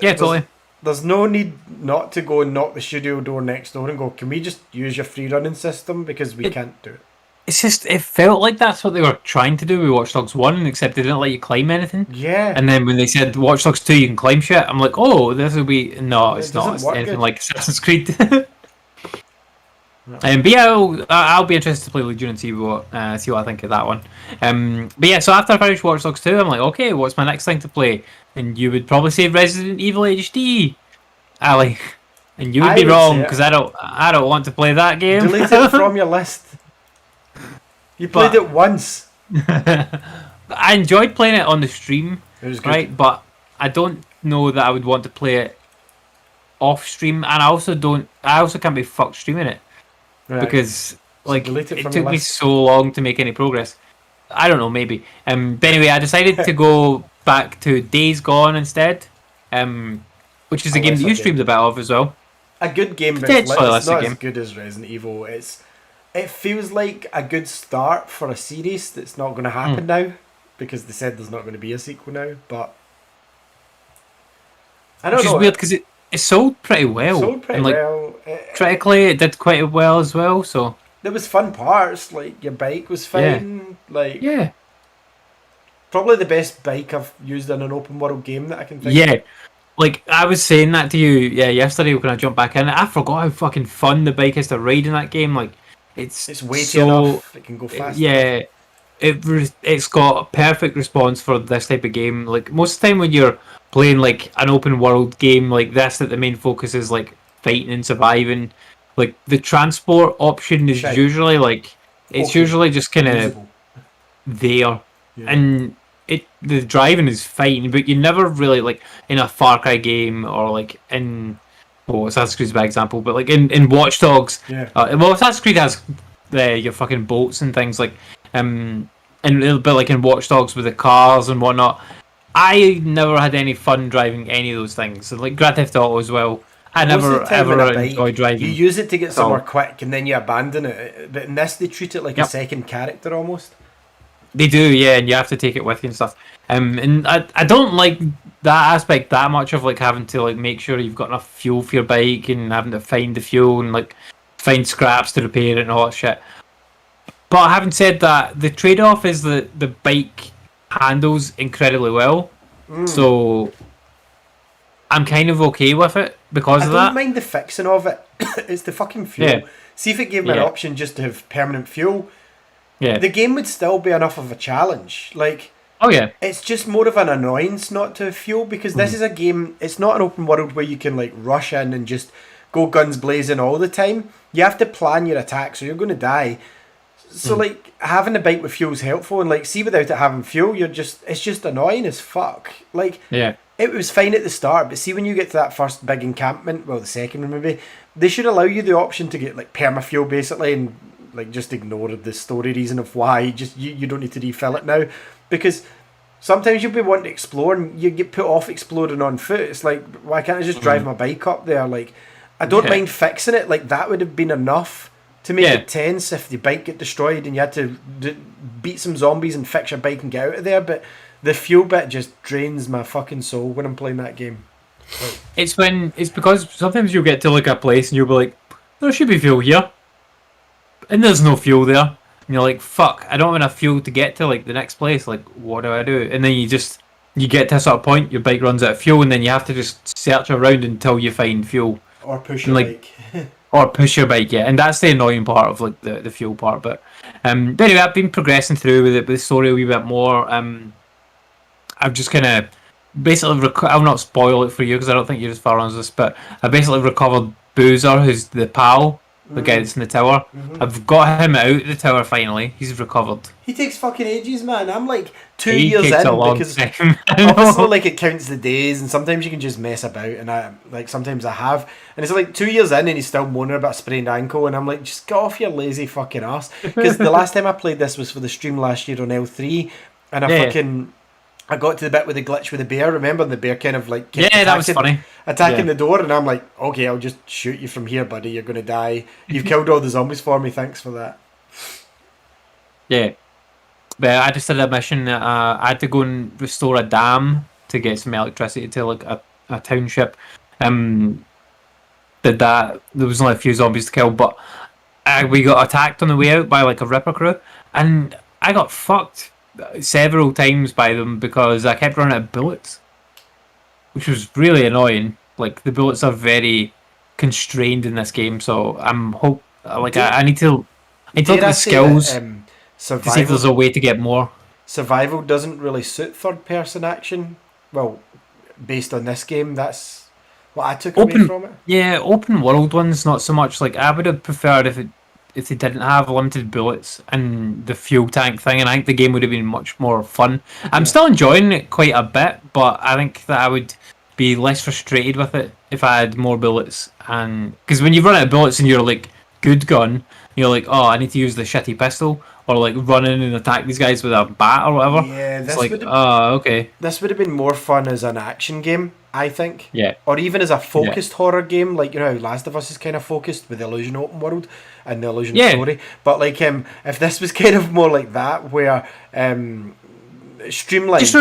Totally. There's no need not to go and knock the studio door next door and go, can we just use your free running system because we can't do it. It's just, it felt like that's what they were trying to do with Watch Dogs 1, except they didn't let you climb anything. Yeah. And then when they said Watch Dogs 2 you can climb shit, I'm like, oh, this will be... No, it's not. It's anything like Assassin's Creed. But yeah, I'll be interested to play Legion and see what I think of that one. But yeah, so after I finished Watch Dogs 2, I'm like, okay, what's my next thing to play? And you would probably say Resident Evil HD, Ali. And you would be wrong, because I don't want to play that game. Delete it from your list. You played it once. I enjoyed playing it on the stream, it was good. Right? But I don't know that I would want to play it off stream, and I also can't be fucked streaming it. Right. Because like it took me so long to make any progress. I don't know, maybe. But anyway, I decided to go back to Days Gone instead, which is a game that you streamed a bit of as well. A good game, but it's not as good as Resident Evil. It feels like a good start for a series that's not going to happen now, because they said there's not going to be a sequel now. But I don't know. Which is weird because it sold pretty well. Sold pretty and, like, well. critically, it did quite well as well. So There was fun parts, like your bike was yeah, fine. Like yeah, probably the best bike I've used in an open world game that I can think of. yeah. Like I was saying that to you, yeah, yesterday when I jumped back in. I forgot how fucking fun the bike is to ride in that game. Like it's It's weighty so enough. It can go fast enough. yeah. It's got a perfect response for this type of game. Like most of the time when you're playing like an open world game like this, that the main focus is like fighting and surviving. Like the transport option is Shite. usually like it's Okay. usually just kind of Usable. there, Yeah. and the driving is fine, but you never really like in a Far Cry game or like in Assassin's Creed's a bad example, but like in Watch Dogs, Yeah. well Assassin's Creed has your fucking boats and things like and a little bit like in Watch Dogs with the cars and whatnot. I never had any fun driving any of those things. And like Grand Theft Auto as well. I Most of never the time with ever a bike, enjoyed driving. you use it to get So- somewhere quick and then you abandon it. But in this, they treat it like a Yep. second character almost. They do, yeah, and you have to take it with you and stuff. And I don't like that aspect that much of like having to like make sure you've got enough fuel for your bike and having to find the fuel and like find scraps to repair it and all that shit. But having said that, the trade-off is that the bike handles incredibly well. So I'm kind of okay with it because I of don't that. mind the fixing of it. It's the fucking fuel. Yeah. See if it gave me an Yeah. option just to have permanent fuel, Yeah. the game would still be enough of a challenge. Like, Oh yeah. it's just more of an annoyance not to have fuel because this is a game, it's not an open world where you can like rush in and just go guns blazing all the time. You have to plan your attack, so you're going to die. So like having a bike with fuel is helpful, and like see without it having fuel, it's just annoying as fuck. Like Yeah. it was fine at the start, but see when you get to that first big encampment, well the second one maybe, they should allow you the option to get like perma fuel basically, and like just ignore the story reason of why just you don't need to refill it now, because sometimes you'll be wanting to explore and you get put off exploring on foot. It's like, why can't I just drive my bike up there? Like I don't Yeah. mind fixing it, like that would have been enough to make Yeah. it tense if the bike get destroyed and you had to beat some zombies and fix your bike and get out of there. But the fuel bit just drains my fucking soul when I'm playing that game. It's because sometimes you'll get to like a place and you'll be like, there should be fuel here. And there's no fuel there. And you're like, fuck, I don't have enough fuel to get to like the next place. Like, what do I do? And then you get to a sort of point, your bike runs out of fuel, and then you have to just search around until you find fuel. Or push And, your like, bike. Or push your bike, yeah. And that's the annoying part of like the fuel part. But anyway, I've been progressing through with the story a wee bit more. I've just kind of basically I'll not spoil it for you because I don't think you're as far on this, but I basically recovered Boozer, who's the pal, the guy that's in the tower. I've got him out of the tower finally. He's recovered. He takes fucking ages, man. I'm like 2 He years takes in a long because time. I know. obviously like it counts the days and sometimes you can just mess about, and I like sometimes I have, and it's like 2 years in and he's still moaning about a sprained ankle, and I'm like, just get off your lazy fucking ass, because the last time I played this was for the stream last year on L3, and I got to the bit with the glitch with the bear, remember? And the bear kind of like kept Yeah, that was funny. attacking Yeah. the door, and I'm like, okay, I'll just shoot you from here, buddy, you're gonna die. You've killed all the zombies for me, thanks for that. Yeah. But I just did a mission. I had to go and restore a dam to get some electricity to like a township. Did that. There was only a few zombies to kill, but we got attacked on the way out by like a Ripper crew, and I got fucked several times by them because I kept running out of bullets, which was really annoying. Like the bullets are very constrained in this game, so I need to look at the skills to see if Survival, there's a way to get more. survival doesn't really suit third person action. Well, based on this game, that's what I took away from it. Yeah, open world ones not so much. Like I would have preferred if they didn't have limited bullets and the fuel tank thing, and I think the game would have been much more fun. I'm still enjoying it quite a bit, but I think that I would be less frustrated with it if I had more bullets. And because when you run out of bullets and you're like good gun, you're like, oh, I need to use the shitty pistol, or like run in and attack these guys with a bat or whatever. Yeah, It's this like, would have oh, okay. this would have been more fun as an action game, I think. Yeah. Or even as a focused horror game, like, you know how Last of Us is kind of focused with the illusion open world and the illusion Yeah. story. But like if this was kind of more like that, where streamlined. Just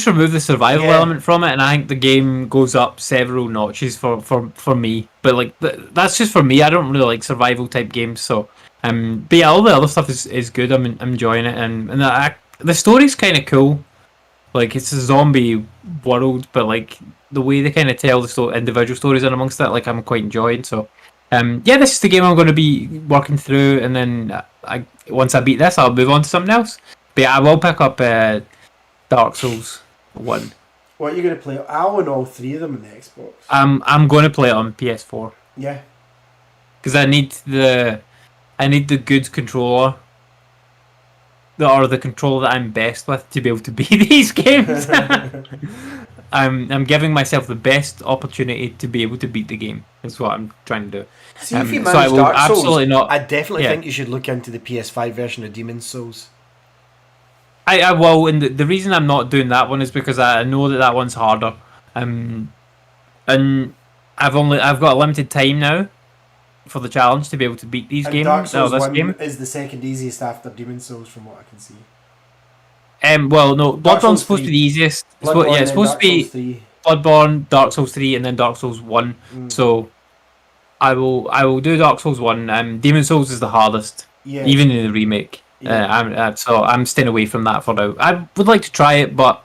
remove the survival Yeah. element from it, and I think the game goes up several notches for me. But like that's just for me. I don't really like survival type games, so but yeah, all the other stuff is good. I'm enjoying it, and the story's kind of cool. Like it's a zombie world, but like the way they kind of tell the individual stories in amongst that, like I'm quite enjoying. So, yeah, this is the game I'm going to be working through, and then once I beat this, I'll move on to something else. But yeah, I will pick up Dark Souls 1. What are you going to play? I own all 3 of them in the Xbox. I'm going to play it on PS4 Yeah. because I need the good controller. Or the controller that I'm best with to be able to beat these games. I'm giving myself the best opportunity to be able to beat the game. That's what I'm trying to do. See, if you manage Dark Souls, absolutely not. I definitely think you should look into the PS5 version of Demon's Souls. I will, and the reason I'm not doing that one is because I know that one's harder. And I've got a limited time now for the challenge to be able to beat these games. Dark Souls this 1 game is the second easiest after Demon's Souls, from what I can see. Well, no, Bloodborne's supposed to be the easiest. It's supposed to be Bloodborne, Dark Souls 3, and then Dark Souls 1. So I will do Dark Souls 1. Demon's Souls is the hardest, even in the remake. Yeah. So I'm staying away from that for now. I would like to try it, but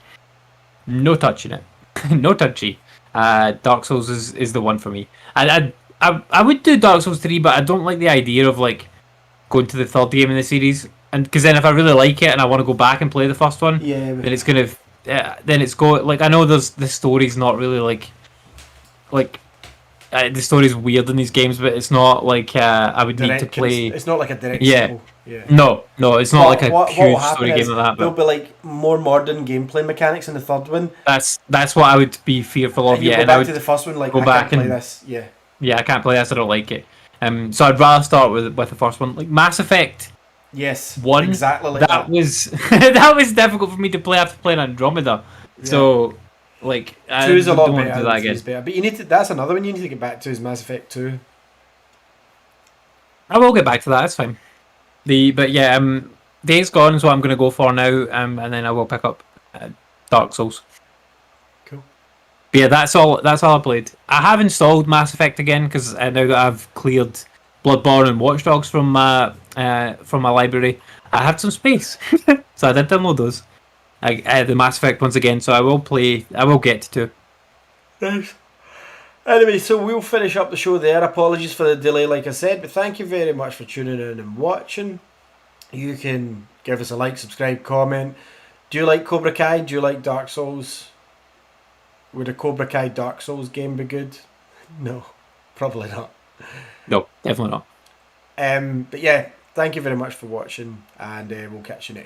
no touching it. No touchy. Dark Souls is the one for me. I would do Dark Souls 3, but I don't like the idea of like going to the third game in the series, and because then if I really like it and I want to go back and play the first one, then it's gonna like I know the story's not really like the story's weird in these games, but it's not like I would need to play. It's not like a direct sequel. Yeah. No, it's not like a huge story game like that. There'll be like more modern gameplay mechanics in the third one. That's what I would be fearful of. And I would to the first one, like go back and play this. Yeah, I can't play this. I don't like it. So I'd rather start with the first one, like Mass Effect. Yes, 1. Exactly like that. Was that was difficult for me to play after playing Andromeda. Yeah. So like 2 is a lot better. Do that again. Better. But you need to. That's another one you need to get back to is Mass Effect 2. I will get back to that. That's fine. Days Gone is what I'm going to go for now. And then I will pick up Dark Souls. Cool. But yeah, that's all I played. I have installed Mass Effect again because now that I've cleared Bloodborne and Watch Dogs from my library, I have some space, so I did download those. The Mass Effect once again, so I will get to. Nice. Anyway, so we'll finish up the show there. Apologies for the delay, like I said, but thank you very much for tuning in and watching. You can give us a like, subscribe, comment. Do you like Cobra Kai? Do you like Dark Souls? Would a Cobra Kai Dark Souls game be good? No, probably not. No, definitely not. But yeah, thank you very much for watching, and we'll catch you next week.